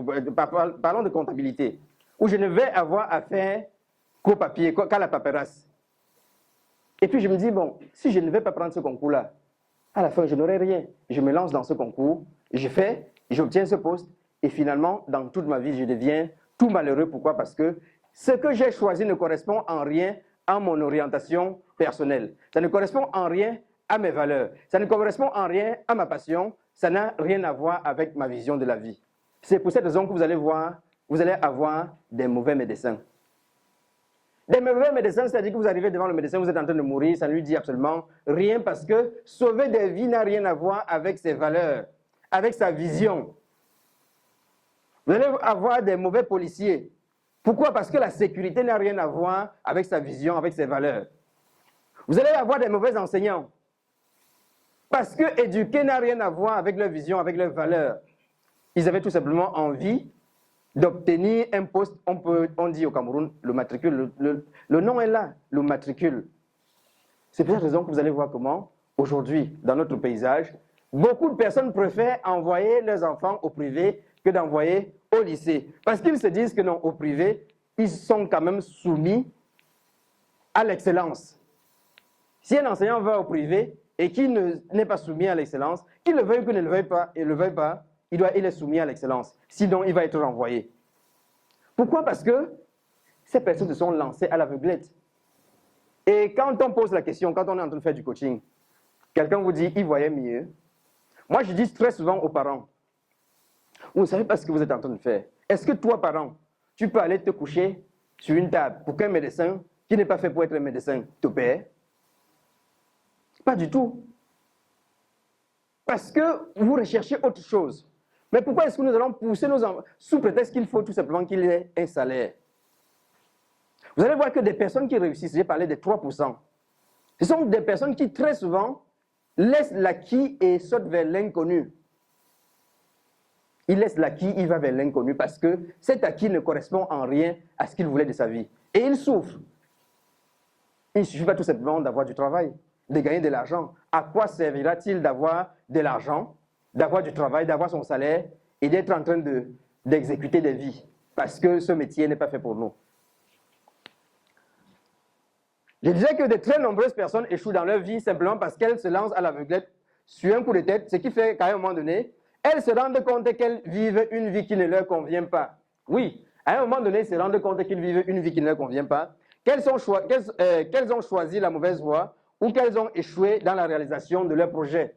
parlons de comptabilité, où je ne vais avoir à faire qu'au papier, qu'à la paperasse. Et puis je me dis, bon, si je ne vais pas prendre ce concours-là, à la fin, je n'aurai rien. Je me lance dans ce concours, j'obtiens ce poste, et finalement, dans toute ma vie, je deviens tout malheureux. Pourquoi? Parce que ce que j'ai choisi ne correspond en rien à mon orientation personnelle. Ça ne correspond en rien à mes valeurs. Ça ne correspond en rien à ma passion. Ça n'a rien à voir avec ma vision de la vie. C'est pour cette raison que vous allez avoir des mauvais médecins. Des mauvais médecins, c'est-à-dire que vous arrivez devant le médecin, vous êtes en train de mourir, ça ne lui dit absolument rien parce que sauver des vies n'a rien à voir avec ses valeurs, avec sa vision. Vous allez avoir des mauvais policiers. Pourquoi? Parce que la sécurité n'a rien à voir avec sa vision, avec ses valeurs. Vous allez avoir des mauvais enseignants. Parce que éduquer n'a rien à voir avec leur vision, avec leurs valeurs. Ils avaient tout simplement envie d'obtenir un poste, on dit au Cameroun, le matricule, le nom est là, le matricule. C'est pour cette raison que vous allez voir comment, aujourd'hui, dans notre paysage, beaucoup de personnes préfèrent envoyer leurs enfants au privé que d'envoyer au lycée. Parce qu'ils se disent que non, au privé, ils sont quand même soumis à l'excellence. Si un enseignant va au privé et qu'il n'est pas soumis à l'excellence, qu'il le veuille ou qu'il ne le veuille pas, il est soumis à l'excellence. Sinon, il va être renvoyé. Pourquoi? Parce que ces personnes se sont lancées à l'aveuglette. Et quand on pose la question, quand on est en train de faire du coaching, quelqu'un vous dit, il voyait mieux. Moi, je dis très souvent aux parents, vous ne savez pas ce que vous êtes en train de faire. Est-ce que toi, parent, tu peux aller te coucher sur une table pour qu'un médecin qui n'est pas fait pour être un médecin t'opère? Pas du tout. Parce que vous recherchez autre chose. Mais pourquoi est-ce que nous allons pousser nos enfants sous prétexte qu'il faut tout simplement qu'il ait un salaire? Vous allez voir que des personnes qui réussissent, j'ai parlé des 3%, ce sont des personnes qui très souvent laissent l'acquis et sautent vers l'inconnu. Il laisse l'acquis, il va vers l'inconnu parce que cet acquis ne correspond en rien à ce qu'il voulait de sa vie. Et il souffre. Il ne suffit pas tout simplement d'avoir du travail, de gagner de l'argent. À quoi servira-t-il d'avoir de l'argent, d'avoir du travail, d'avoir son salaire et d'être en train d'exécuter des vies? Parce que ce métier n'est pas fait pour nous. Je disais que de très nombreuses personnes échouent dans leur vie simplement parce qu'elles se lancent à l'aveuglette sur un coup de tête, ce qui fait qu'à un moment donné, elles se rendent compte qu'elles vivent une vie qui ne leur convient pas. Oui, à un moment donné, elles se rendent compte qu'elles vivent une vie qui ne leur convient pas, qu'elles ont choisi la mauvaise voie ou qu'elles ont échoué dans la réalisation de leur projet.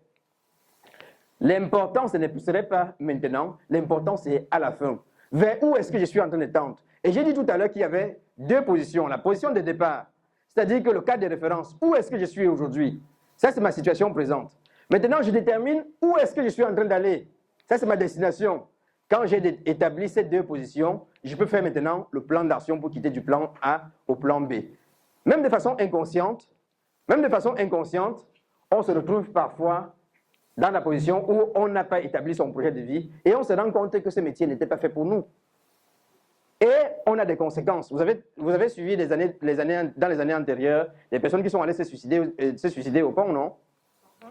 L'important, ce ne serait pas maintenant, l'important, c'est à la fin. Vers où est-ce que je suis en train de tendre? Et j'ai dit tout à l'heure qu'il y avait deux positions. La position de départ, c'est-à-dire que le cadre de référence, où est-ce que je suis aujourd'hui? Ça, c'est ma situation présente. Maintenant, je détermine où est-ce que je suis en train d'aller. Ça, c'est ma destination. Quand j'ai établi ces deux positions, je peux faire maintenant le plan d'action pour quitter du plan A au plan B. Même de façon inconsciente, on se retrouve parfois dans la position où on n'a pas établi son projet de vie et on se rend compte que ce métier n'était pas fait pour nous. Et on a des conséquences. Vous avez suivi dans les années antérieures des personnes qui sont allées se suicider au pont, non?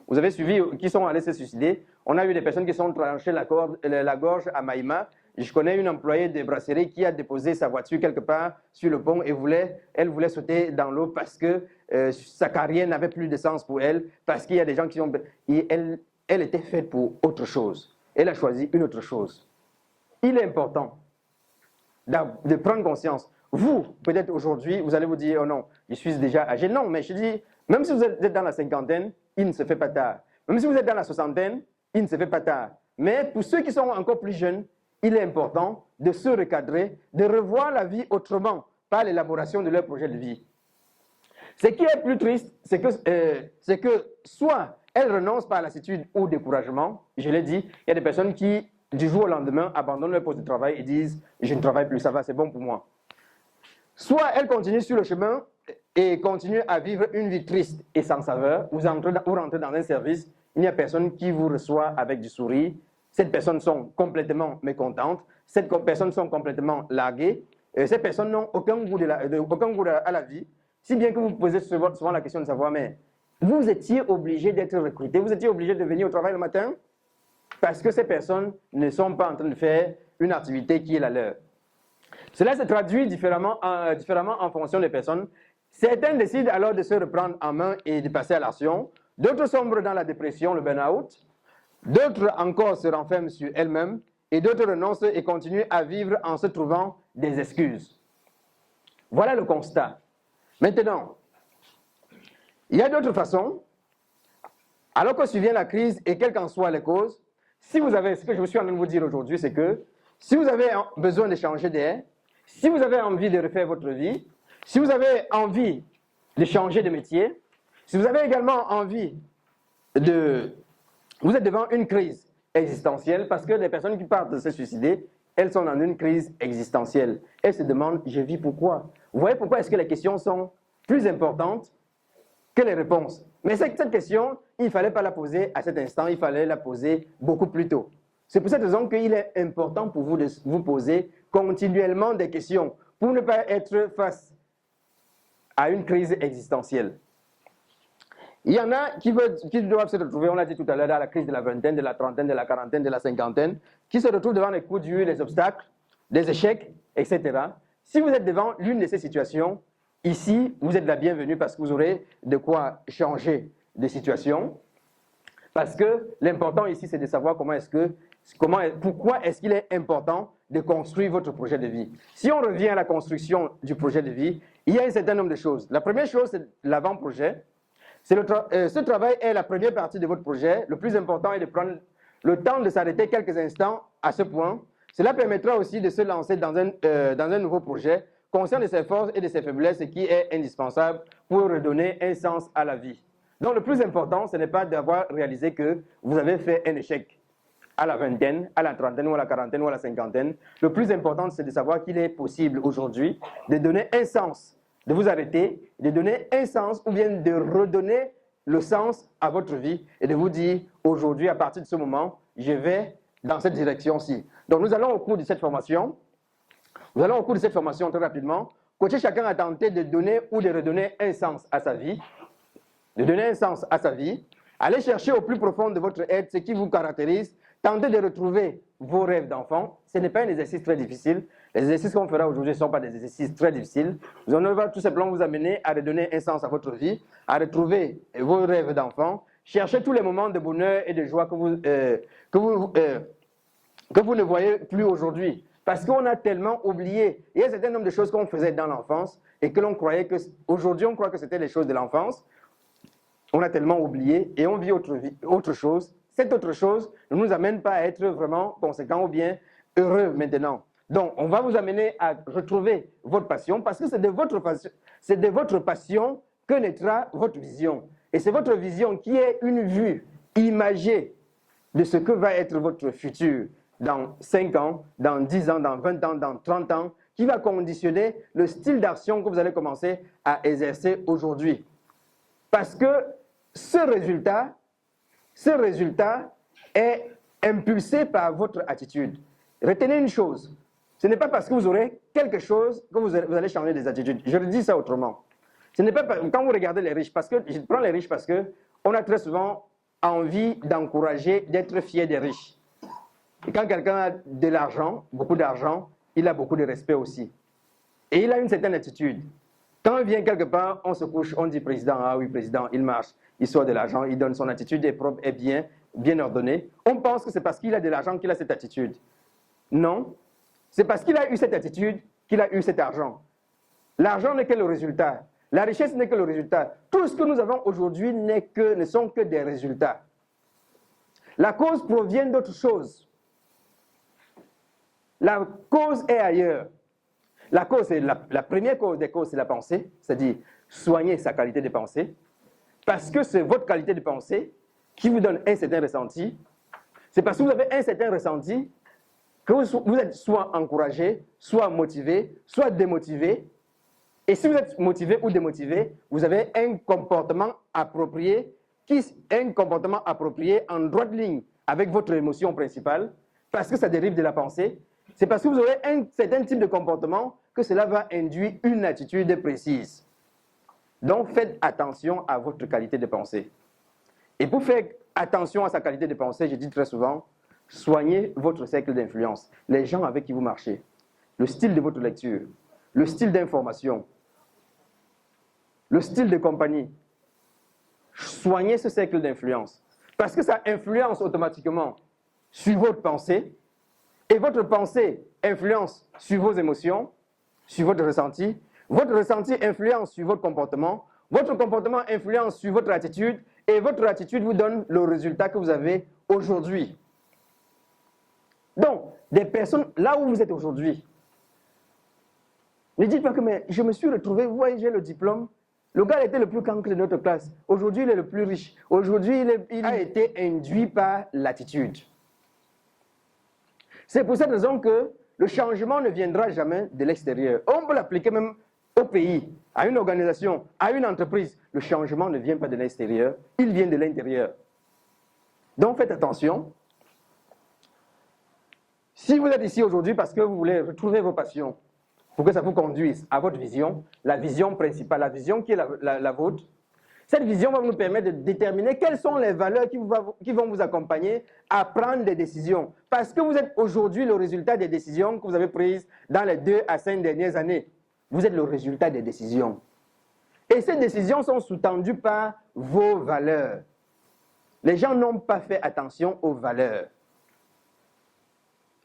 Vous avez suivi qui sont allés se suicider. On a eu des personnes qui sont tranchées la gorge à Maïma. Je connais une employée de brasserie qui a déposé sa voiture quelque part sur le pont et elle voulait sauter dans l'eau parce que sa carrière n'avait plus de sens pour elle, parce qu'il y a des gens qui ont... Et elle était faite pour autre chose. Elle a choisi une autre chose. Il est important de prendre conscience. Vous, peut-être aujourd'hui, vous allez vous dire, oh non, je suis déjà âgé. Non, mais je dis, même si vous êtes dans la cinquantaine, il ne se fait pas tard. Même si vous êtes dans la soixantaine, il ne se fait pas tard. Mais pour ceux qui sont encore plus jeunes, il est important de se recadrer, de revoir la vie autrement par l'élaboration de leur projet de vie. Ce qui est plus triste, c'est que soit elles renoncent par lassitude ou découragement, je l'ai dit, il y a des personnes qui, du jour au lendemain, abandonnent leur poste de travail et disent « je ne travaille plus, ça va, c'est bon pour moi ». Soit elles continuent sur le chemin et continuent à vivre une vie triste et sans saveur, vous rentrez dans un service, il n'y a personne qui vous reçoit avec du sourire, ces personnes sont complètement mécontentes, ces personnes sont complètement larguées, ces personnes n'ont aucun goût à la vie, si bien que vous posez souvent la question de savoir, mais vous étiez obligé d'être recruté, vous étiez obligé de venir au travail le matin, parce que ces personnes ne sont pas en train de faire une activité qui est la leur. Cela se traduit différemment en fonction des personnes. Certains décident alors de se reprendre en main et de passer à l'action. D'autres sombrent dans la dépression, le burn-out. D'autres encore se renferment sur elles-mêmes. Et d'autres renoncent et continuent à vivre en se trouvant des excuses. Voilà le constat. Maintenant, il y a d'autres façons. Alors que survient la crise et quelles qu'en soient les causes, ce que je me suis en train de vous dire aujourd'hui, c'est que si vous avez besoin de changer d'air, si vous avez envie de refaire votre vie, si vous avez envie de changer de métier, si vous avez également envie vous êtes devant une crise existentielle, parce que les personnes qui partent de se suicider, elles sont dans une crise existentielle. Elles se demandent, je vis pourquoi? Vous voyez pourquoi est-ce que les questions sont plus importantes que les réponses? Mais cette question, il ne fallait pas la poser à cet instant, il fallait la poser beaucoup plus tôt. C'est pour cette raison qu'il est important pour vous de vous poser continuellement des questions pour ne pas être face à une crise existentielle. Il y en a qui doivent se retrouver, on l'a dit tout à l'heure, dans la crise de la vingtaine, de la trentaine, de la quarantaine, de la cinquantaine, qui se retrouvent devant les coups durs, les obstacles, les échecs, etc. Si vous êtes devant l'une de ces situations, ici, vous êtes la bienvenue parce que vous aurez de quoi changer de situation. Parce que l'important ici, c'est de savoir pourquoi est-ce qu'il est important de construire votre projet de vie. Si on revient à la construction du projet de vie, il y a un certain nombre de choses. La première chose, c'est l'avant-projet. Ce travail est la première partie de votre projet. Le plus important est de prendre le temps de s'arrêter quelques instants à ce point. Cela permettra aussi de se lancer dans un nouveau projet, conscient de ses forces et de ses faiblesses, ce qui est indispensable pour redonner un sens à la vie. Donc le plus important, ce n'est pas d'avoir réalisé que vous avez fait un échec à la vingtaine, à la trentaine, ou à la quarantaine, ou à la cinquantaine. Le plus important, c'est de savoir qu'il est possible aujourd'hui de donner un sens, de vous arrêter, de donner un sens, ou bien de redonner le sens à votre vie, et de vous dire, aujourd'hui, à partir de ce moment, je vais dans cette direction-ci. Donc nous allons au cours de cette formation, très rapidement, coacher chacun à tenter de donner ou de redonner un sens à sa vie, Allez chercher au plus profond de votre être ce qui vous caractérise. Tentez de retrouver vos rêves d'enfant. Ce n'est pas un exercice très difficile. Les exercices qu'on fera aujourd'hui ne sont pas des exercices très difficiles. On va tout simplement vous amener à redonner un sens à votre vie, à retrouver vos rêves d'enfant. Cherchez tous les moments de bonheur et de joie que vous ne voyez plus aujourd'hui. Parce qu'on a tellement oublié. Il y a un certain nombre de choses qu'on faisait dans l'enfance et que l'on croyait que, aujourd'hui, on croit que c'était les choses de l'enfance. On a tellement oublié et on vit autre chose. Cette autre chose ne nous amène pas à être vraiment conséquents ou bien heureux maintenant. Donc, on va vous amener à retrouver votre passion parce que c'est de votre passion que naîtra votre vision. Et c'est votre vision qui est une vue imagée de ce que va être votre futur dans 5 ans, dans 10 ans, dans 20 ans, dans 30 ans, qui va conditionner le style d'action que vous allez commencer à exercer aujourd'hui. Parce que ce résultat est impulsé par votre attitude. Retenez une chose, ce n'est pas parce que vous aurez quelque chose que vous allez changer des attitudes. Je le dis ça autrement. Ce n'est pas quand vous regardez les riches, parce que je prends les riches parce qu'on a très souvent envie d'encourager, d'être fier des riches. Et quand quelqu'un a de l'argent, beaucoup d'argent, il a beaucoup de respect aussi. Et il a une certaine attitude. Quand il vient quelque part, on se couche, on dit président, ah oui, président, il marche, il sort de l'argent, il donne son attitude est propre et bien ordonnée. On pense que c'est parce qu'il a de l'argent qu'il a cette attitude. Non, c'est parce qu'il a eu cette attitude qu'il a eu cet argent. L'argent n'est que le résultat. La richesse n'est que le résultat. Tout ce que nous avons aujourd'hui ne sont que des résultats. La cause provient d'autre chose. La cause est ailleurs. La cause, la première cause des causes, c'est la pensée, c'est-à-dire soigner sa qualité de pensée, parce que c'est votre qualité de pensée qui vous donne un certain ressenti. C'est parce que vous avez un certain ressenti que vous êtes soit encouragé, soit motivé, soit démotivé. Et si vous êtes motivé ou démotivé, vous avez un comportement approprié en droite ligne avec votre émotion principale, parce que ça dérive de la pensée. C'est parce que vous aurez un certain type de comportement que cela va induire une attitude précise. Donc, faites attention à votre qualité de pensée. Et pour faire attention à sa qualité de pensée, je dis très souvent, soignez votre cercle d'influence, les gens avec qui vous marchez, le style de votre lecture, le style d'information, le style de compagnie. Soignez ce cercle d'influence. Parce que ça influence automatiquement sur votre pensée, et votre pensée influence sur vos émotions, sur votre ressenti influence sur votre comportement influence sur votre attitude, et votre attitude vous donne le résultat que vous avez aujourd'hui. Donc, des personnes, là où vous êtes aujourd'hui, ne dites pas que mais je me suis retrouvé, vous voyez, j'ai le diplôme, le gars était le plus cancre de notre classe, aujourd'hui il est le plus riche, aujourd'hui il a été induit par l'attitude. C'est pour cette raison que le changement ne viendra jamais de l'extérieur. On peut l'appliquer même au pays, à une organisation, à une entreprise. Le changement ne vient pas de l'extérieur, il vient de l'intérieur. Donc faites attention. Si vous êtes ici aujourd'hui parce que vous voulez retrouver vos passions, pour que ça vous conduise à votre vision, la vision principale, la vision qui est la vôtre, cette vision va nous permettre de déterminer quelles sont les valeurs qui vont vous accompagner à prendre des décisions. Parce que vous êtes aujourd'hui le résultat des décisions que vous avez prises dans les 2 à 5 dernières années. Vous êtes le résultat des décisions. Et ces décisions sont sous-tendues par vos valeurs. Les gens n'ont pas fait attention aux valeurs.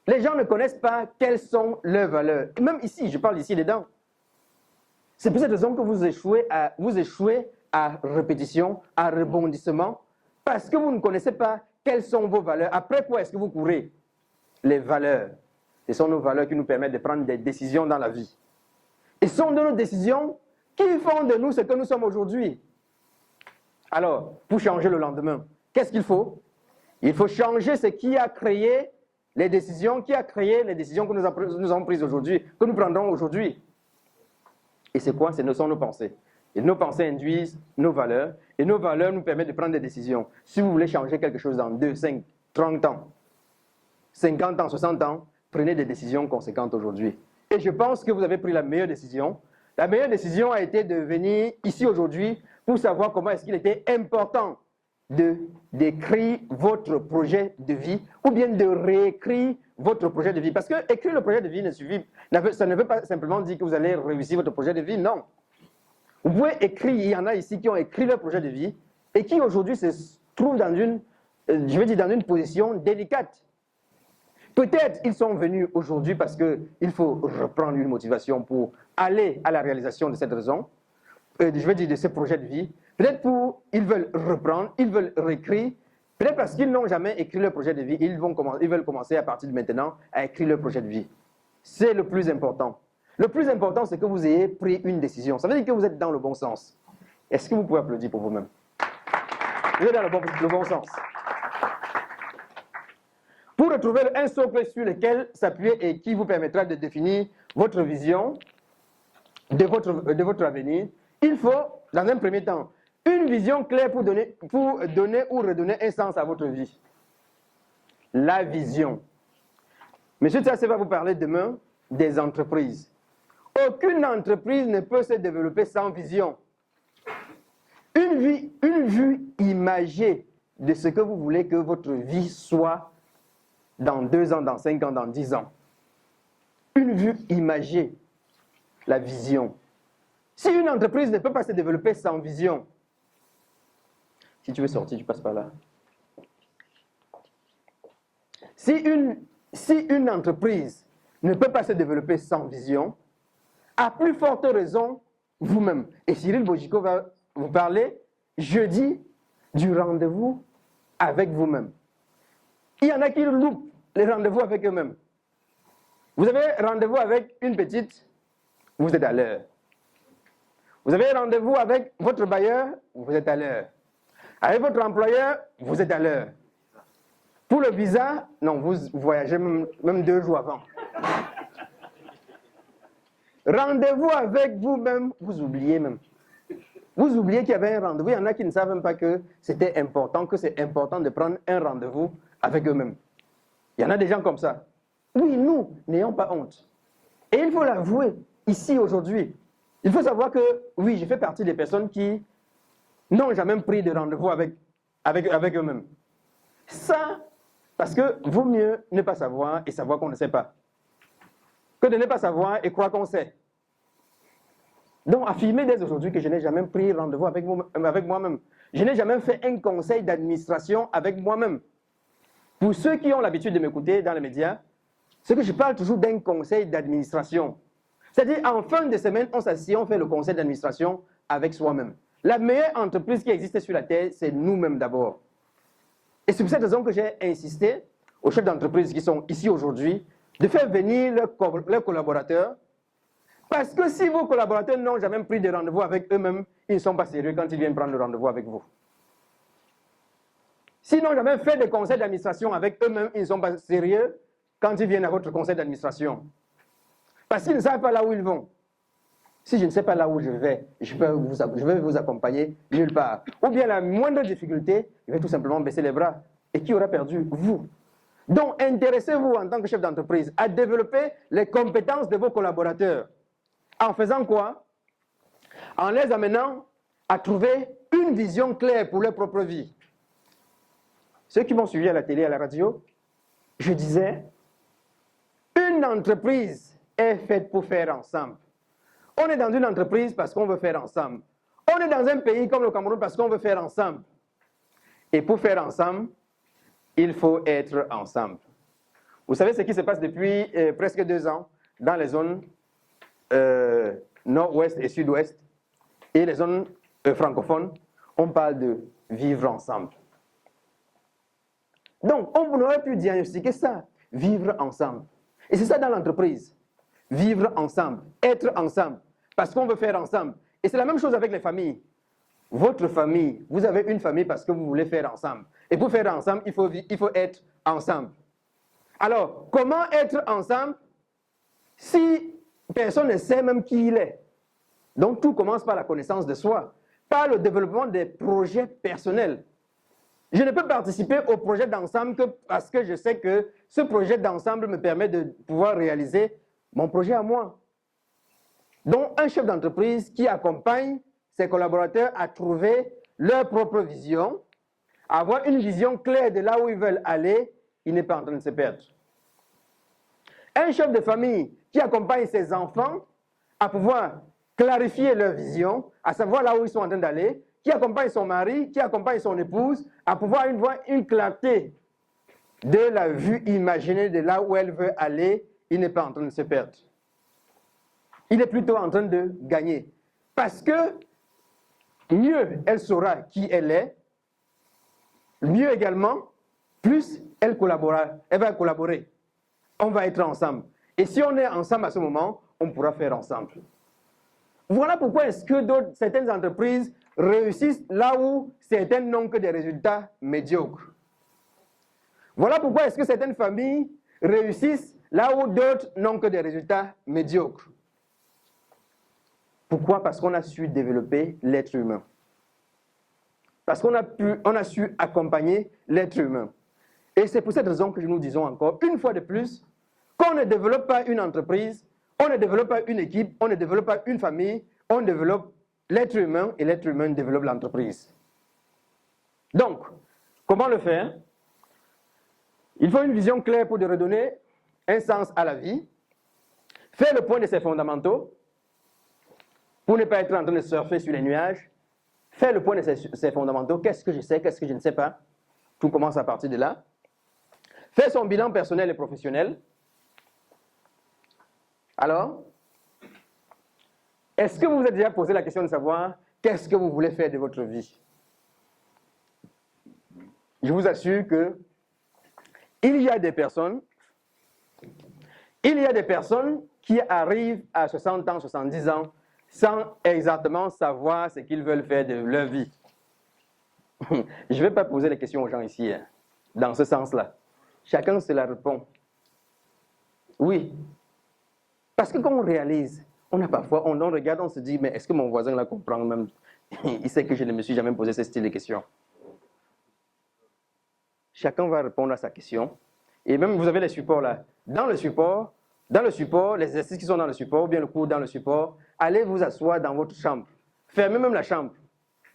Les gens ne connaissent pas quelles sont leurs valeurs. Et même ici, je parle ici dedans. C'est pour cette raison que vous échouez à répétition, à rebondissement, parce que vous ne connaissez pas quelles sont vos valeurs. Après quoi est-ce que vous courez? Les valeurs. Ce sont nos valeurs qui nous permettent de prendre des décisions dans la vie. Et ce sont de nos décisions qui font de nous ce que nous sommes aujourd'hui. Alors, pour changer le lendemain, qu'est-ce qu'il faut? Il faut changer ce qui a créé les décisions, que nous avons prises aujourd'hui, que nous prendrons aujourd'hui. Et c'est quoi? Ce sont nos pensées. Et nos pensées induisent nos valeurs, et nos valeurs nous permettent de prendre des décisions. Si vous voulez changer quelque chose dans 2, 5, 30 ans, 50 ans, 60 ans, prenez des décisions conséquentes aujourd'hui. Et je pense que vous avez pris la meilleure décision. La meilleure décision a été de venir ici aujourd'hui pour savoir comment est-ce qu'il était important d'écrire votre projet de vie ou bien de réécrire votre projet de vie. Parce que écrire le projet de vie ça ne veut pas simplement dire que vous allez réussir votre projet de vie, non. Vous pouvez écrire, il y en a ici qui ont écrit leur projet de vie et qui aujourd'hui se trouvent dans une position délicate. Peut-être ils sont venus aujourd'hui parce qu'il faut reprendre une motivation pour aller à la réalisation de cette raison, de ce projet de vie. Peut-être ils veulent reprendre, ils veulent réécrire. Peut-être parce qu'ils n'ont jamais écrit leur projet de vie, ils veulent commencer à partir de maintenant à écrire leur projet de vie. C'est le plus important. Le plus important, c'est que vous ayez pris une décision. Ça veut dire que vous êtes dans le bon sens. Est-ce que vous pouvez applaudir pour vous-même? Vous êtes dans le bon sens. Pour retrouver un socle sur lequel s'appuyer et qui vous permettra de définir votre vision de votre avenir, il faut, dans un premier temps, une vision claire pour donner ou redonner un sens à votre vie. La vision. Monsieur Tassé va vous parler demain des entreprises. Aucune entreprise ne peut se développer sans vision. Une vue imagée de ce que vous voulez que votre vie soit dans 2 ans, dans 5 ans, dans 10 ans. Une vue imagée, la vision. Si une entreprise ne peut pas se développer sans vision, si tu veux sortir, tu passes par là. Si une entreprise ne peut pas se développer sans vision, à plus forte raison, vous-même. Et Cyril Bojiko va vous parler jeudi du rendez-vous avec vous-même. Il y en a qui loupent les rendez-vous avec eux-mêmes. Vous avez rendez-vous avec une petite, vous êtes à l'heure. Vous avez rendez-vous avec votre bailleur, vous êtes à l'heure. Avec votre employeur, vous êtes à l'heure. Pour le visa, non, vous voyagez même 2 jours avant. Rendez-vous avec vous-même, vous oubliez même. Vous oubliez qu'il y avait un rendez-vous. Il y en a qui ne savent même pas que c'était important, que c'est important de prendre un rendez-vous avec eux-mêmes. Il y en a des gens comme ça. Oui, nous, n'ayons pas honte. Et il faut l'avouer, ici, aujourd'hui. Il faut savoir que, oui, je fais partie des personnes qui n'ont jamais pris de rendez-vous avec eux-mêmes. Ça, parce que vaut mieux ne pas savoir et savoir qu'on ne sait pas, que de ne pas savoir et croire qu'on sait. Donc, affirmer dès aujourd'hui que je n'ai jamais pris rendez-vous avec moi-même. Je n'ai jamais fait un conseil d'administration avec moi-même. Pour ceux qui ont l'habitude de m'écouter dans les médias, c'est que je parle toujours d'un conseil d'administration. C'est-à-dire, en fin de semaine, on s'assied, on fait le conseil d'administration avec soi-même. La meilleure entreprise qui existe sur la Terre, c'est nous-mêmes d'abord. Et c'est pour cette raison que j'ai insisté aux chefs d'entreprise qui sont ici aujourd'hui de faire venir leurs collaborateurs. Parce que si vos collaborateurs n'ont jamais pris de rendez-vous avec eux-mêmes, ils ne sont pas sérieux quand ils viennent prendre le rendez-vous avec vous. S'ils n'ont jamais fait de conseil d'administration avec eux-mêmes, ils ne sont pas sérieux quand ils viennent à votre conseil d'administration. Parce qu'ils ne savent pas là où ils vont. Si je ne sais pas là où je vais vous accompagner nulle part. Ou bien la moindre difficulté, je vais tout simplement baisser les bras. Et qui aura perdu? Vous. Donc, intéressez-vous en tant que chef d'entreprise à développer les compétences de vos collaborateurs. En faisant quoi? En les amenant à trouver une vision claire pour leur propre vie. Ceux qui m'ont suivi à la télé, à la radio, je disais, une entreprise est faite pour faire ensemble. On est dans une entreprise parce qu'on veut faire ensemble. On est dans un pays comme le Cameroun parce qu'on veut faire ensemble. Et pour faire ensemble, il faut être ensemble. Vous savez ce qui se passe depuis presque 2 ans dans les zones nord-ouest et sud-ouest et les zones francophones. On parle de vivre ensemble. Donc, on aurait pu diagnostiquer ça, vivre ensemble. Et c'est ça dans l'entreprise. Vivre ensemble, être ensemble, parce qu'on veut faire ensemble. Et c'est la même chose avec les familles. Votre famille, vous avez une famille parce que vous voulez faire ensemble. Et pour faire ensemble, il faut être ensemble. Alors, comment être ensemble si personne ne sait même qui il est? Donc, tout commence par la connaissance de soi, par le développement des projets personnels. Je ne peux participer au projet d'ensemble que parce que je sais que ce projet d'ensemble me permet de pouvoir réaliser mon projet à moi. Donc, un chef d'entreprise qui accompagne ses collaborateurs à trouver leur propre vision, à avoir une vision claire de là où ils veulent aller, il n'est pas en train de se perdre. Un chef de famille qui accompagne ses enfants à pouvoir clarifier leur vision, à savoir là où ils sont en train d'aller, qui accompagne son mari, qui accompagne son épouse, à pouvoir avoir une clarté de la vue imaginée de là où elle veut aller, il n'est pas en train de se perdre. Il est plutôt en train de gagner. Parce que mieux elle saura qui elle est, mieux également, plus elle va collaborer. On va être ensemble. Et si on est ensemble à ce moment, on pourra faire ensemble. Voilà pourquoi est-ce que certaines entreprises réussissent là où certaines n'ont que des résultats médiocres. Voilà pourquoi est-ce que certaines familles réussissent là où d'autres n'ont que des résultats médiocres. Pourquoi? Parce qu'on a su développer l'être humain. Parce qu'on a su accompagner l'être humain. Et c'est pour cette raison que nous disons encore, une fois de plus, qu'on ne développe pas une entreprise, on ne développe pas une équipe, on ne développe pas une famille, on développe l'être humain et l'être humain développe l'entreprise. Donc, comment le faire? Il faut une vision claire pour redonner un sens à la vie, faire le point de ses fondamentaux, pour ne pas être en train de surfer sur les nuages, faire le point de ses fondamentaux, qu'est-ce que je sais, qu'est-ce que je ne sais pas, tout commence à partir de là. Faire son bilan personnel et professionnel. Alors, est-ce que vous vous êtes déjà posé la question de savoir qu'est-ce que vous voulez faire de votre vie? Je vous assure que il y a des personnes qui arrivent à 60 ans, 70 ans, sans exactement savoir ce qu'ils veulent faire de leur vie. Je ne vais pas poser les questions aux gens ici, hein, dans ce sens-là. Chacun se la répond. Oui. Parce que quand on réalise, on regarde, on se dit, mais est-ce que mon voisin la comprend même? Il sait que je ne me suis jamais posé ce style de questions. Chacun va répondre à sa question. Et même, vous avez les supports là. Dans le support, les exercices qui sont dans le support, ou bien le cours dans le support, allez vous asseoir dans votre chambre. Fermez même la chambre.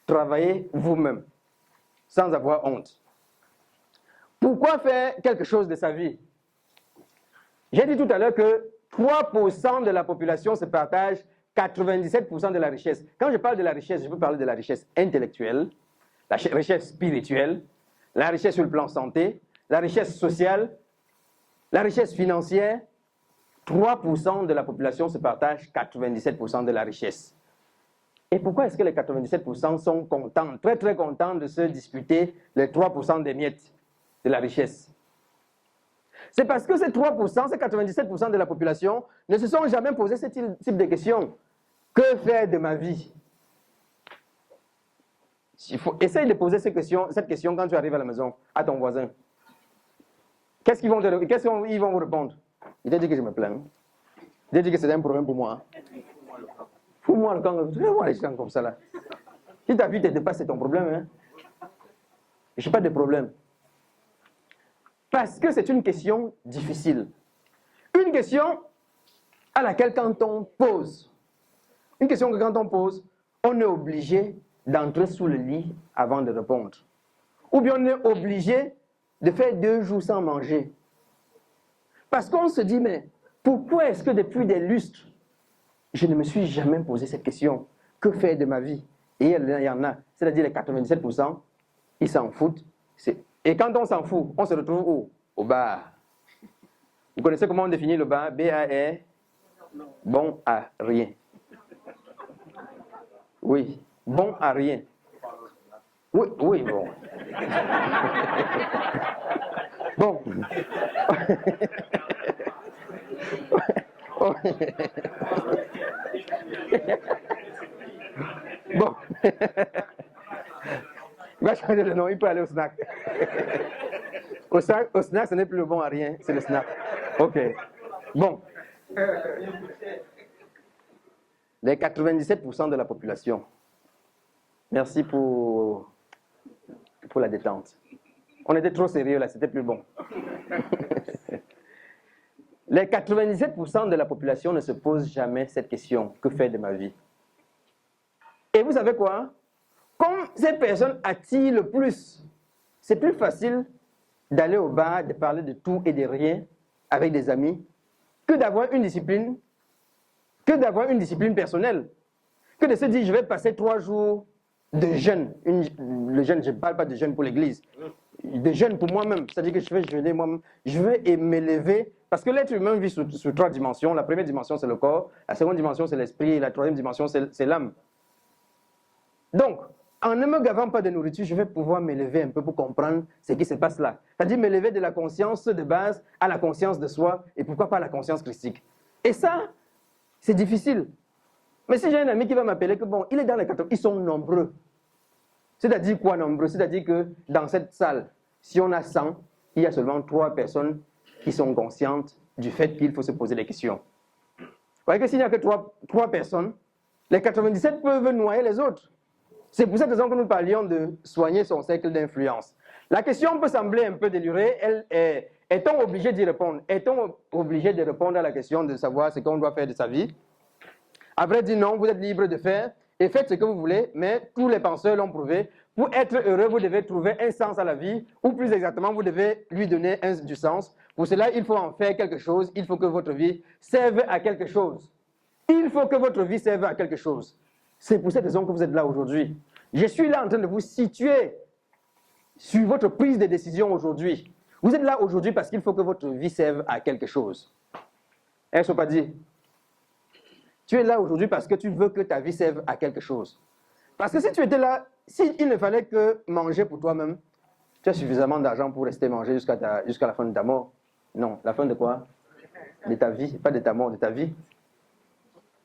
Travaillez vous-même, sans avoir honte. Pourquoi faire quelque chose de sa vie? J'ai dit tout à l'heure que 3% de la population se partage 97% de la richesse. Quand je parle de la richesse, je peux parler de la richesse intellectuelle, la richesse spirituelle, la richesse sur le plan santé, la richesse sociale, la richesse financière. 3% de la population se partage 97% de la richesse. Et pourquoi est-ce que les 97% sont contents, très très contents de se disputer les 3% des miettes de la richesse? C'est parce que ces 3%, ces 97% de la population ne se sont jamais posé ce type de questions. Que faire de ma vie? Essaye de poser cette question quand tu arrives à la maison, à ton voisin. Qu'est-ce qu'ils vont vous répondre? Il t'a dit que je me plains. Il t'a dit que c'est un problème pour moi. Fous-moi le camp. Tu vois les gens comme ça là. Si ta vie te dépasse, c'est ton problème. Hein? Je n'ai pas de problème. Parce que c'est une question difficile. Une question à laquelle quand on pose, une question que quand on pose, on est obligé d'entrer sous le lit avant de répondre. Ou bien on est obligé de faire 2 jours sans manger. Parce qu'on se dit, mais pourquoi est-ce que depuis des lustres, je ne me suis jamais posé cette question? Que faire de ma vie? Et il y en a, c'est-à-dire les 97%, ils s'en foutent. Et quand on s'en fout, on se retrouve où? Au bar. Vous connaissez comment on définit le bar? B-A-R, bon à rien. Oui, bon à rien. Oui, oui, bon. Bon. Bon. Il va changer de nom, il peut aller au snack. Au snack, ce n'est plus le bon à rien, c'est le snack. Ok. Bon. Les 97% de la population. Merci pour la détente. On était trop sérieux là, c'était plus bon. Les 97% de la population ne se posent jamais cette question. Que faire de ma vie? Et vous savez quoi? Comme ces personnes attirent le plus, c'est plus facile d'aller au bar, de parler de tout et de rien avec des amis, que d'avoir une discipline personnelle, que de se dire je vais passer 3 jours de jeûne. Le jeûne, je ne parle pas de jeûne pour l'église, de jeûne pour moi-même, c'est-à-dire que je vais jeûner moi-même, je vais m'élever, parce que l'être humain vit sur 3 dimensions. La première dimension c'est le corps, la seconde dimension c'est l'esprit, et la troisième dimension c'est l'âme. Donc, en ne me gavant pas de nourriture, je vais pouvoir m'élever un peu pour comprendre ce qui se passe là. C'est-à-dire m'élever de la conscience de base à la conscience de soi, et pourquoi pas la conscience christique. Et ça, c'est difficile. Mais si j'ai un ami qui va m'appeler que bon, il est dans les 80, ils sont nombreux. C'est-à-dire quoi nombreux? C'est-à-dire que dans cette salle, si on a 100, il y a seulement 3 personnes qui sont conscientes du fait qu'il faut se poser des questions. Vous voyez que s'il n'y a que 3 personnes, les 97 peuvent noyer les autres. C'est pour cette raison que nous parlions de soigner son cercle d'influence. La question peut sembler un peu délurée. Est-on obligé d'y répondre? Est-on obligé de répondre à la question de savoir ce qu'on doit faire de sa vie? À vrai dire, non, vous êtes libre de faire et faites ce que vous voulez, mais tous les penseurs l'ont prouvé. Pour être heureux, vous devez trouver un sens à la vie, ou plus exactement, vous devez lui donner du sens. Pour cela, il faut en faire quelque chose. Il faut que votre vie serve à quelque chose. Il faut que votre vie serve à quelque chose. C'est pour cette raison que vous êtes là aujourd'hui. Je suis là en train de vous situer sur votre prise de décision aujourd'hui. Vous êtes là aujourd'hui parce qu'il faut que votre vie serve à quelque chose. Est-ce qu'on pas dit? Tu es là aujourd'hui parce que tu veux que ta vie serve à quelque chose. Parce que si tu étais là, s'il ne fallait que manger pour toi-même, tu as suffisamment d'argent pour rester manger jusqu'à la fin de ta mort. Non, la fin de quoi? De ta vie, pas de ta mort, de ta vie.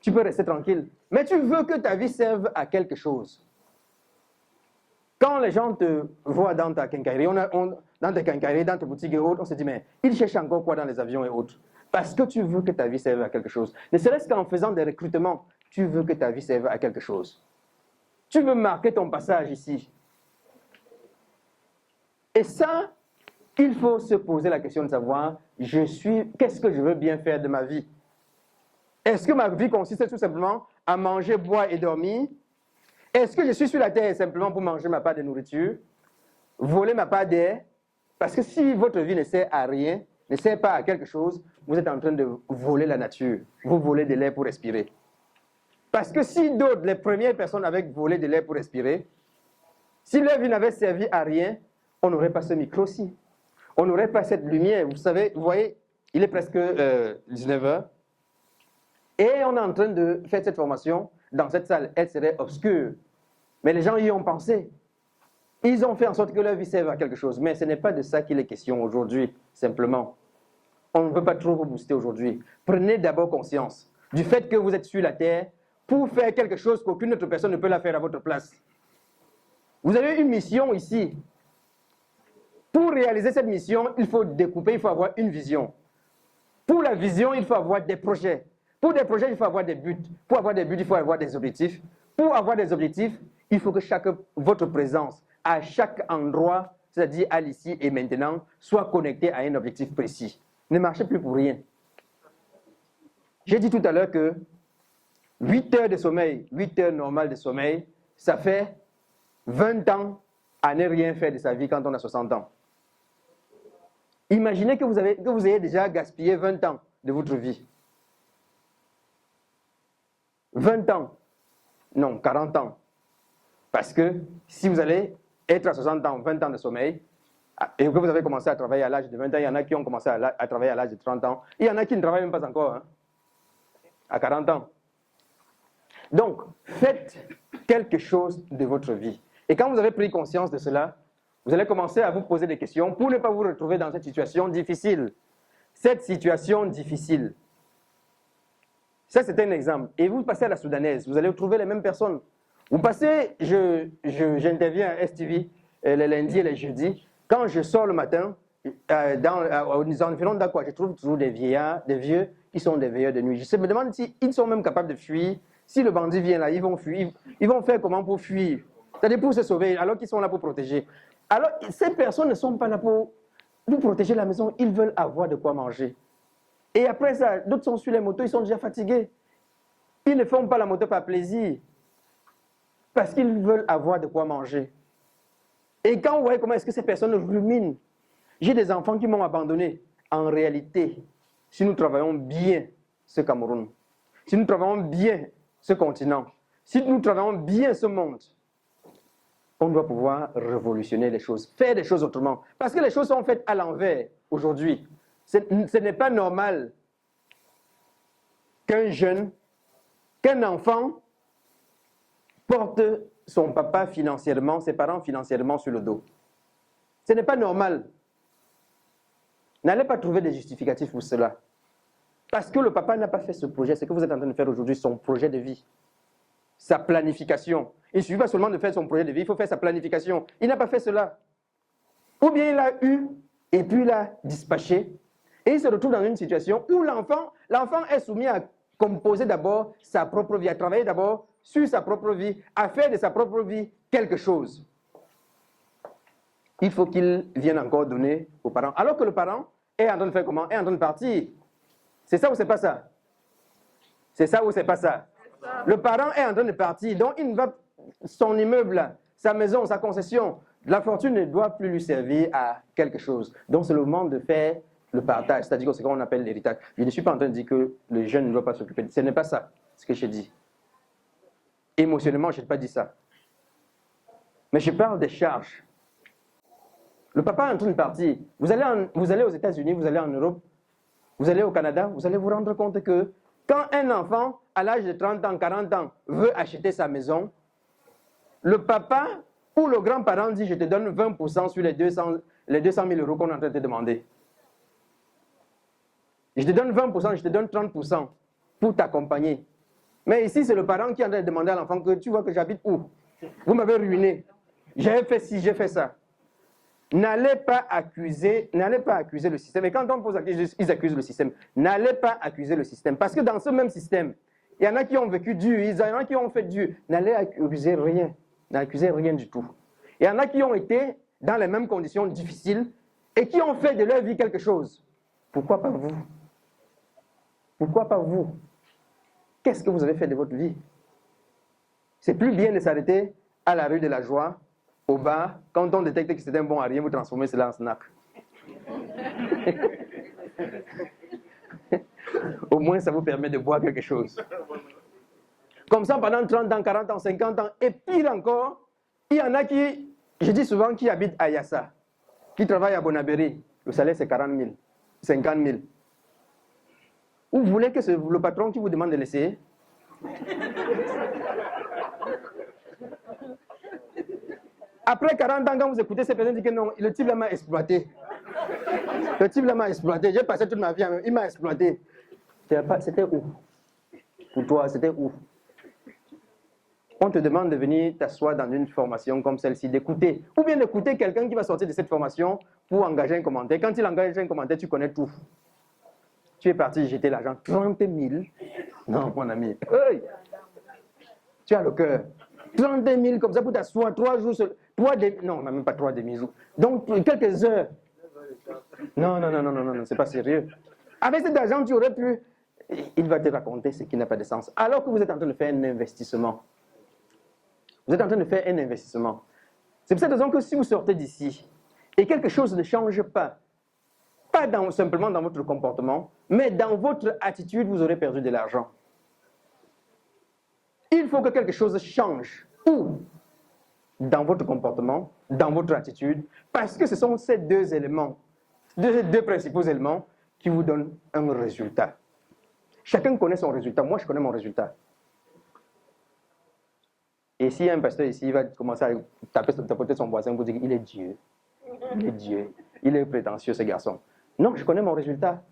Tu peux rester tranquille. Mais tu veux que ta vie serve à quelque chose. Quand les gens te voient dans ta quincaillerie, dans tes quincailleries, dans tes boutiques et autres, on se dit, mais ils cherchent encore quoi dans les avions et autres? Parce que tu veux que ta vie serve à quelque chose. Ne serait-ce qu'en faisant des recrutements, tu veux que ta vie serve à quelque chose. Tu veux marquer ton passage ici. Et ça, il faut se poser la question de savoir, qu'est-ce que je veux bien faire de ma vie? Est-ce que ma vie consiste tout simplement à manger, boire et dormir? Est-ce que je suis sur la terre simplement pour manger ma part de nourriture, voler ma part d'air? Parce que si votre vie ne sert à rien, ne sert pas à quelque chose, vous êtes en train de voler la nature. Vous volez de l'air pour respirer. Parce que si d'autres, les premières personnes avaient volé de l'air pour respirer, si leur vie n'avait servi à rien, on n'aurait pas ce micro-ci. On n'aurait pas cette lumière. Vous savez, vous voyez, il est presque 19h. Et on est en train de faire cette formation dans cette salle. Elle serait obscure. Mais les gens y ont pensé. Ils ont fait en sorte que leur vie serve à quelque chose. Mais ce n'est pas de ça qu'il est question aujourd'hui, simplement. On ne veut pas trop vous booster aujourd'hui. Prenez d'abord conscience du fait que vous êtes sur la terre pour faire quelque chose qu'aucune autre personne ne peut la faire à votre place. Vous avez une mission ici. Pour réaliser cette mission, il faut découper, il faut avoir une vision. Pour la vision, il faut avoir des projets. Pour des projets, il faut avoir des buts. Pour avoir des buts, il faut avoir des objectifs. Pour avoir des objectifs, il faut que votre présence, à chaque endroit, c'est-à-dire à l'ici et maintenant, soit connectée à un objectif précis. Ne marchez plus pour rien. J'ai dit tout à l'heure que 8 heures de sommeil, 8 heures normales de sommeil, ça fait 20 ans à ne rien faire de sa vie quand on a 60 ans. Imaginez que vous ayez déjà gaspillé 20 ans de votre vie. 20 ans, non, 40 ans. Parce que si vous allez être à 60 ans, 20 ans de sommeil, et que vous avez commencé à travailler à l'âge de 20 ans, il y en a qui ont commencé à travailler à l'âge de 30 ans, il y en a qui ne travaillent même pas encore, hein, à 40 ans. Donc, faites quelque chose de votre vie. Et quand vous avez pris conscience de cela, vous allez commencer à vous poser des questions pour ne pas vous retrouver dans cette situation difficile. Cette situation difficile. Ça, c'est un exemple. Et vous passez à la soudanaise, vous allez trouver les mêmes personnes. Vous passez, j'interviens à STV les lundis et les jeudis. Quand je sors le matin, aux environs d'Aqua, je trouve toujours des vieillards, des vieux qui sont des veilleurs de nuit. Je me demande s'ils sont même capables de fuir. Si le bandit vient là, ils vont fuir. Ils vont faire comment pour fuir? C'est-à-dire pour se sauver, alors qu'ils sont là pour protéger. Alors, ces personnes ne sont pas là pour protéger la maison. Ils veulent avoir de quoi manger. Et après ça, d'autres sont sur les motos, ils sont déjà fatigués. Ils ne font pas la moto par plaisir. Parce qu'ils veulent avoir de quoi manger. Et quand vous voyez comment est-ce que ces personnes ruminent, j'ai des enfants qui m'ont abandonné. En réalité, si nous travaillons bien ce Cameroun, si nous travaillons bien ce continent, si nous travaillons bien ce monde, on doit pouvoir révolutionner les choses, faire des choses autrement. Parce que les choses sont faites à l'envers aujourd'hui. Ce n'est pas normal qu'un enfant porte son papa financièrement, ses parents financièrement sur le dos. Ce n'est pas normal. N'allez pas trouver des justificatifs pour cela. Parce que le papa n'a pas fait ce projet, ce que vous êtes en train de faire aujourd'hui, son projet de vie, sa planification. Il ne suffit pas seulement de faire son projet de vie, il faut faire sa planification. Il n'a pas fait cela. Ou bien il a eu, et puis il a dispatché, et il se retrouve dans une situation où l'enfant est soumis à composer d'abord sa propre vie, à travailler d'abord sur sa propre vie, à faire de sa propre vie quelque chose. Il faut qu'il vienne encore donner aux parents. Alors que le parent est en train de faire comment? Est en train de partir. C'est ça ou c'est pas ça? C'est ça ou c'est pas ça? Le parent est en train de partir, donc il ne va, son immeuble, sa maison, sa concession, la fortune ne doit plus lui servir à quelque chose. Donc c'est le moment de faire le partage, c'est-à-dire que c'est ce qu'on appelle l'héritage. Je ne suis pas en train de dire que le jeune ne doit pas s'occuper. Ce n'est pas ça, ce que je dis. Émotionnellement, je n'ai pas dit ça. Mais je parle des charges. Le papa est en train de partir. Vous allez aux États-Unis, vous allez en Europe, vous allez au Canada, vous allez vous rendre compte que quand un enfant, à l'âge de 30 ans, 40 ans, veut acheter sa maison, le papa ou le grand-parent dit « je te donne 20% sur les 200 000 euros qu'on est en train de te demander. Je te donne 20%, je te donne 30% pour t'accompagner. » Mais ici, c'est le parent qui est en train de demander à l'enfant que tu vois que j'habite où? Vous m'avez ruiné. J'ai fait ci, j'ai fait ça. N'allez pas accuser le système. Et quand on pose la question, ils accusent le système. N'allez pas accuser le système. Parce que dans ce même système, il y en a qui ont vécu dur, il y en a qui ont fait dur. N'allez accuser rien. N'accusez rien du tout. Il y en a qui ont été dans les mêmes conditions difficiles et qui ont fait de leur vie quelque chose. Pourquoi pas vous? Pourquoi pas vous? Qu'est-ce que vous avez fait de votre vie? C'est plus bien de s'arrêter à la rue de la Joie, au bar, quand on détecte que c'est un bon à rien, vous transformez cela en snack. Au moins, ça vous permet de boire quelque chose. Comme ça, pendant 30 ans, 40 ans, 50 ans, et pire encore, il y en a qui, je dis souvent, qui habitent à Yassa, qui travaillent à Bonabéry. Le salaire, c'est 40 000, 50 000. Vous voulez que c'est le patron qui vous demande de l'essayer? Après 40 ans, quand vous écoutez ces personnes, dites que non, le type là m'a exploité. Le type là m'a exploité. J'ai passé toute ma vie, il m'a exploité. C'était où? Pour toi, c'était où? On te demande de venir t'asseoir dans une formation comme celle-ci, d'écouter. Ou bien d'écouter quelqu'un qui va sortir de cette formation pour engager un commentaire. Quand il engage un commentaire, tu connais tout. Tu es parti jeter l'argent. 30 000? Non, mon ami. Hey! Tu as le cœur. 30 000 comme ça pour t'asseoir 3 jours. Non, même pas 3 demi-jours. Donc, quelques heures. Non, c'est pas sérieux. Avec cet argent, tu aurais pu... Il va te raconter ce qui n'a pas de sens. Alors que vous êtes en train de faire un investissement. Vous êtes en train de faire un investissement. C'est pour cette raison que si vous sortez d'ici et quelque chose ne change pas simplement dans votre comportement, mais dans votre attitude, vous aurez perdu de l'argent. Il faut que quelque chose change. Ou dans votre comportement, dans votre attitude, parce que ce sont ces deux éléments, deux principaux éléments qui vous donnent un résultat. Chacun connaît son résultat. Moi, je connais mon résultat. Et s'il y a un pasteur ici, il va commencer à tapoter son voisin pour dire qu'il est Dieu. Il est Dieu. Il est prétentieux, ce garçon. Non, je connais mon résultat.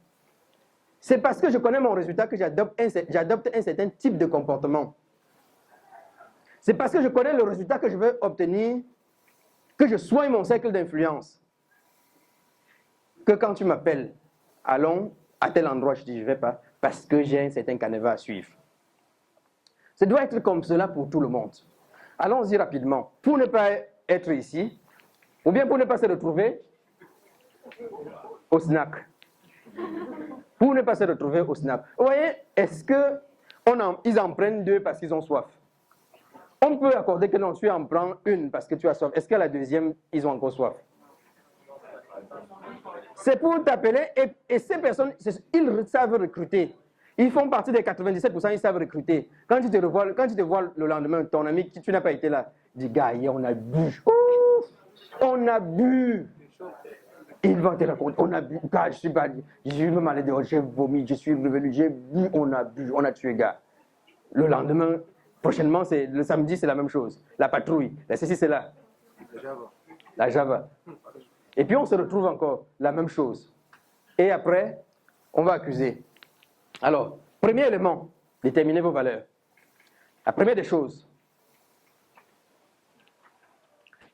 C'est parce que je connais mon résultat que j'adopte un certain type de comportement. C'est parce que je connais le résultat que je veux obtenir, que je soigne mon cercle d'influence. Que quand tu m'appelles, allons à tel endroit, je dis je ne vais pas, parce que j'ai un certain canevas à suivre. Ça doit être comme cela pour tout le monde. Allons-y rapidement. Pour ne pas être ici, ou bien pour ne pas se retrouver au snack. Pour ne pas se retrouver au snack. Vous voyez, est-ce qu'ils en prennent deux parce qu'ils ont soif? On peut accorder que non, tu en prends une parce que tu as soif. Est-ce que la deuxième, ils ont encore soif? C'est pour t'appeler et ces personnes, ils savent recruter. Ils font partie des 97%, ils savent recruter. Quand tu te vois le lendemain, ton ami, tu n'as pas été là, dis gars, hier on a bu. Ouf, on a bu. Il va te raconter, on a bu, gars, je suis même allé dehors, j'ai vomi, je suis revenu, j'ai bu, on a tué gars. Le lendemain, prochainement, le samedi, c'est la même chose. La patrouille, la ceci, c'est là. La Java. Et puis on se retrouve encore, la même chose. Et après, on va accuser. Alors, premier élément, déterminez vos valeurs. La première des choses,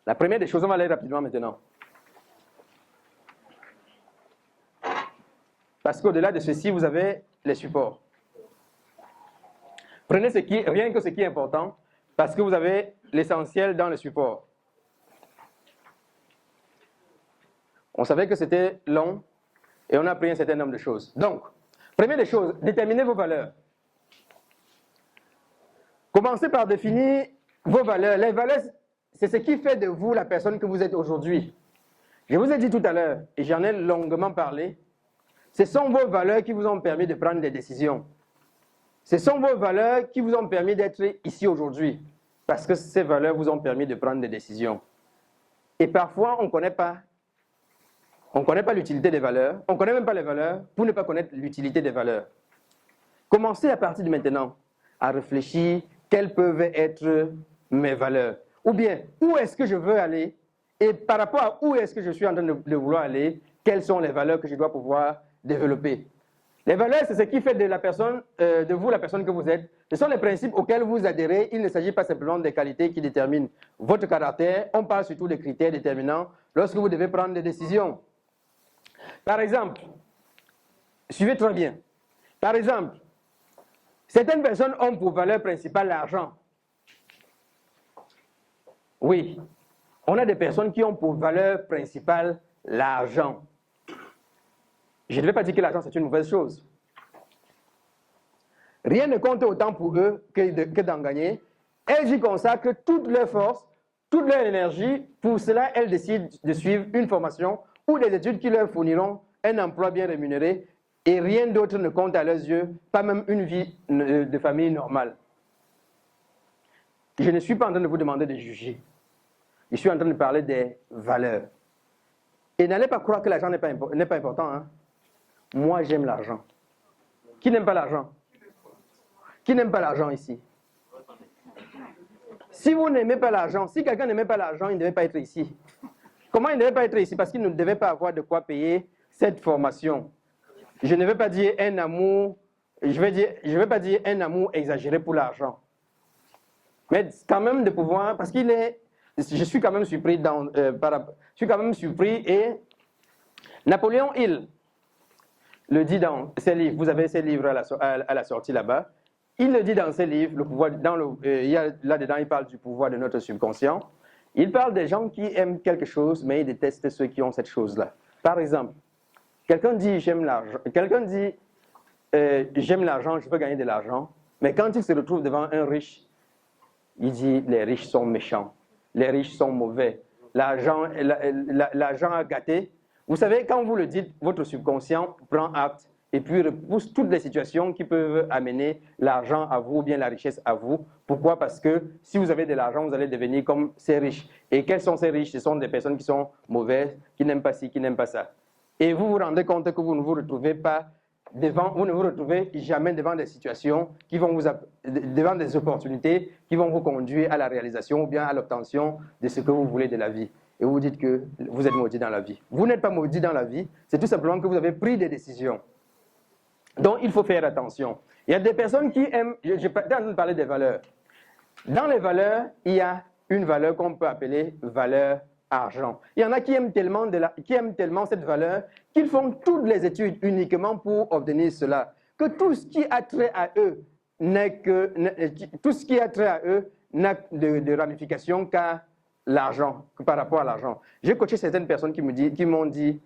on va aller rapidement maintenant. Parce qu'au-delà de ceci, vous avez les supports. Prenez rien que ce qui est important, parce que vous avez l'essentiel dans le support. On savait que c'était long, et on a appris un certain nombre de choses. Donc, première des choses, déterminez vos valeurs. Commencez par définir vos valeurs. Les valeurs, c'est ce qui fait de vous la personne que vous êtes aujourd'hui. Je vous ai dit tout à l'heure, et j'en ai longuement parlé, ce sont vos valeurs qui vous ont permis de prendre des décisions. Ce sont vos valeurs qui vous ont permis d'être ici aujourd'hui, parce que ces valeurs vous ont permis de prendre des décisions. Et parfois, on ne connaît pas l'utilité des valeurs, on ne connaît même pas les valeurs pour ne pas connaître l'utilité des valeurs. Commencez à partir de maintenant à réfléchir quelles peuvent être mes valeurs. Ou bien, où est-ce que je veux aller et par rapport à où est-ce que je suis en train de vouloir aller, quelles sont les valeurs que je dois pouvoir développer. Les valeurs, c'est ce qui fait de vous la personne que vous êtes. Ce sont les principes auxquels vous adhérez. Il ne s'agit pas simplement des qualités qui déterminent votre caractère. On parle surtout des critères déterminants lorsque vous devez prendre des décisions. Par exemple, suivez très bien. Par exemple, certaines personnes ont pour valeur principale l'argent. Oui, on a des personnes qui ont pour valeur principale l'argent. Je ne vais pas dire que l'argent c'est une mauvaise chose. Rien ne compte autant pour eux que d'en gagner. Elles y consacrent toute leur force, toute leur énergie. Pour cela, elles décident de suivre une formation ou des études qui leur fourniront un emploi bien rémunéré et rien d'autre ne compte à leurs yeux, pas même une vie de famille normale. Je ne suis pas en train de vous demander de juger. Je suis en train de parler des valeurs. Et n'allez pas croire que l'argent n'est pas important. Hein? Moi, j'aime l'argent. Qui n'aime pas l'argent? Qui n'aime pas l'argent ici? Si vous n'aimez pas l'argent, si quelqu'un n'aimait pas l'argent, il ne devait pas être ici. Comment il ne devait pas être ici? Parce qu'il ne devait pas avoir de quoi payer cette formation. Je ne veux pas dire un amour, je vais pas dire un amour exagéré pour l'argent. Mais quand même de pouvoir, parce je suis quand même surpris je suis quand même surpris et Napoléon Hill le dit dans ses livres. Vous avez ses livres à la sortie là-bas. Il le dit dans ses livres, le pouvoir, là-dedans, il parle du pouvoir de notre subconscient. Il parle des gens qui aiment quelque chose, mais ils détestent ceux qui ont cette chose-là. Par exemple, quelqu'un dit j'aime l'argent. Quelqu'un dit j'aime l'argent, je veux gagner de l'argent. Mais quand il se retrouve devant un riche, il dit les riches sont méchants, les riches sont mauvais, l'argent a gâté. Vous savez, quand vous le dites, votre subconscient prend acte et puis repousse toutes les situations qui peuvent amener l'argent à vous ou bien la richesse à vous. Pourquoi? Parce que si vous avez de l'argent, vous allez devenir comme ces riches. Et quels sont ces riches? Ce sont des personnes qui sont mauvaises, qui n'aiment pas ci, qui n'aiment pas ça. Et vous vous rendez compte que vous ne vous retrouvez pas vous ne vous retrouvez jamais devant des situations qui vont devant des opportunités qui vont vous conduire à la réalisation ou bien à l'obtention de ce que vous voulez de la vie. Et vous dites que vous êtes maudit dans la vie. Vous n'êtes pas maudit dans la vie, c'est tout simplement que vous avez pris des décisions. Donc il faut faire attention. Il y a des personnes qui aiment, je suis en train de parler des valeurs. Dans les valeurs, il y a une valeur qu'on peut appeler valeur argent. Il y en a qui aiment tellement cette valeur qu'ils font toutes les études uniquement pour obtenir cela. Que tout ce qui a trait à eux n'a de ramification qu'à l'argent, par rapport à l'argent. J'ai coaché certaines personnes qui m'ont dit,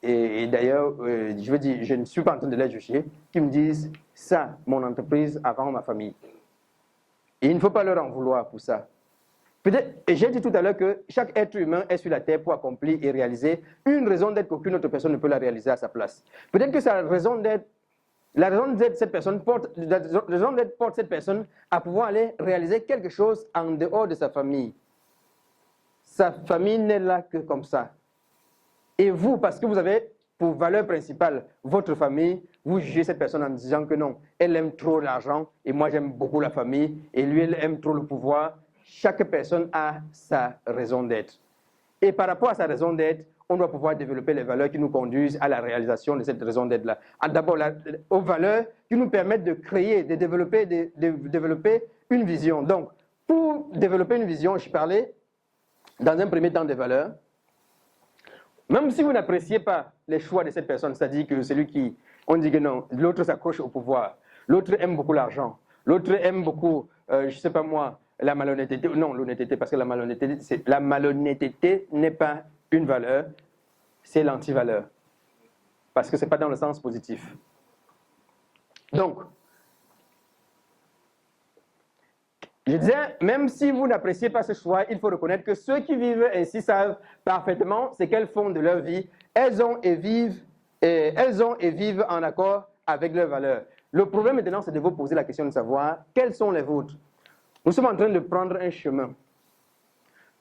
et d'ailleurs, je ne suis pas en train de les juger, qui me disent, ça, mon entreprise avant ma famille. Et il ne faut pas leur en vouloir pour ça. Et j'ai dit tout à l'heure que chaque être humain est sur la terre pour accomplir et réaliser une raison d'être qu'aucune autre personne ne peut la réaliser à sa place. Peut-être que la raison d'être cette personne porte cette personne à pouvoir aller réaliser quelque chose en dehors de sa famille. Sa famille n'est là que comme ça. Et vous, parce que vous avez pour valeur principale votre famille, vous jugez cette personne en disant que non, elle aime trop l'argent et moi j'aime beaucoup la famille et lui, elle aime trop le pouvoir. Chaque personne a sa raison d'être. Et par rapport à sa raison d'être, on doit pouvoir développer les valeurs qui nous conduisent à la réalisation de cette raison d'être-là. D'abord, aux valeurs qui nous permettent de créer, de développer une vision. Donc, pour développer une vision, je parlais dans un premier temps des valeurs. Même si vous n'appréciez pas les choix de cette personne, c'est-à-dire que celui qui, on dit que non, l'autre s'accroche au pouvoir, l'autre aime beaucoup l'argent, l'autre aime beaucoup, je ne sais pas moi, la malhonnêteté, non, l'honnêteté, parce que la malhonnêteté n'est pas une valeur, c'est l'antivaleur. Parce que ce n'est pas dans le sens positif. Donc, je disais, même si vous n'appréciez pas ce choix, il faut reconnaître que ceux qui vivent ainsi savent parfaitement ce qu'elles font de leur vie. Elles ont et vivent en accord avec leurs valeurs. Le problème maintenant, c'est de vous poser la question de savoir quelles sont les vôtres. Nous sommes en train de prendre un chemin.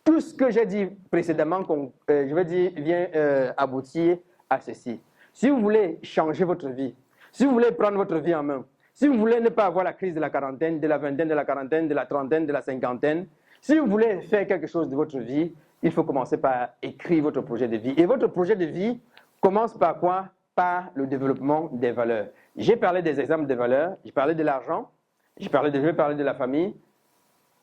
Tout ce que j'ai dit précédemment, vient aboutir à ceci. Si vous voulez changer votre vie, si vous voulez prendre votre vie en main, si vous voulez ne pas avoir la crise de la quarantaine, de la vingtaine, de la quarantaine, de la trentaine, de la cinquantaine, si vous voulez faire quelque chose de votre vie, il faut commencer par écrire votre projet de vie. Et votre projet de vie commence par quoi? Par le développement des valeurs. J'ai parlé des exemples des valeurs, j'ai parlé de l'argent, je vais parler de la famille.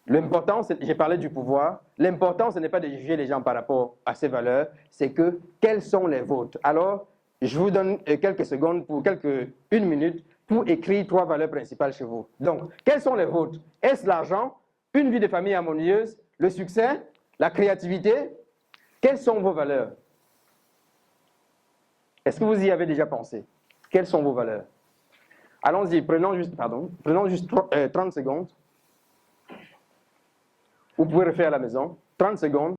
L'important, j'ai parlé du pouvoir. L'important, ce n'est pas de juger les gens par rapport à ces valeurs, c'est que quelles sont les vôtres. Alors, je vous donne quelques secondes, une minute, pour écrire 3 valeurs principales chez vous. Donc, quelles sont les vôtres? Est-ce l'argent, une vie de famille harmonieuse, le succès, la créativité? Quelles sont vos valeurs? Est-ce que vous y avez déjà pensé? Quelles sont vos valeurs? Allons-y, prenons juste 30 secondes. Vous pouvez refaire à la maison, 30 secondes.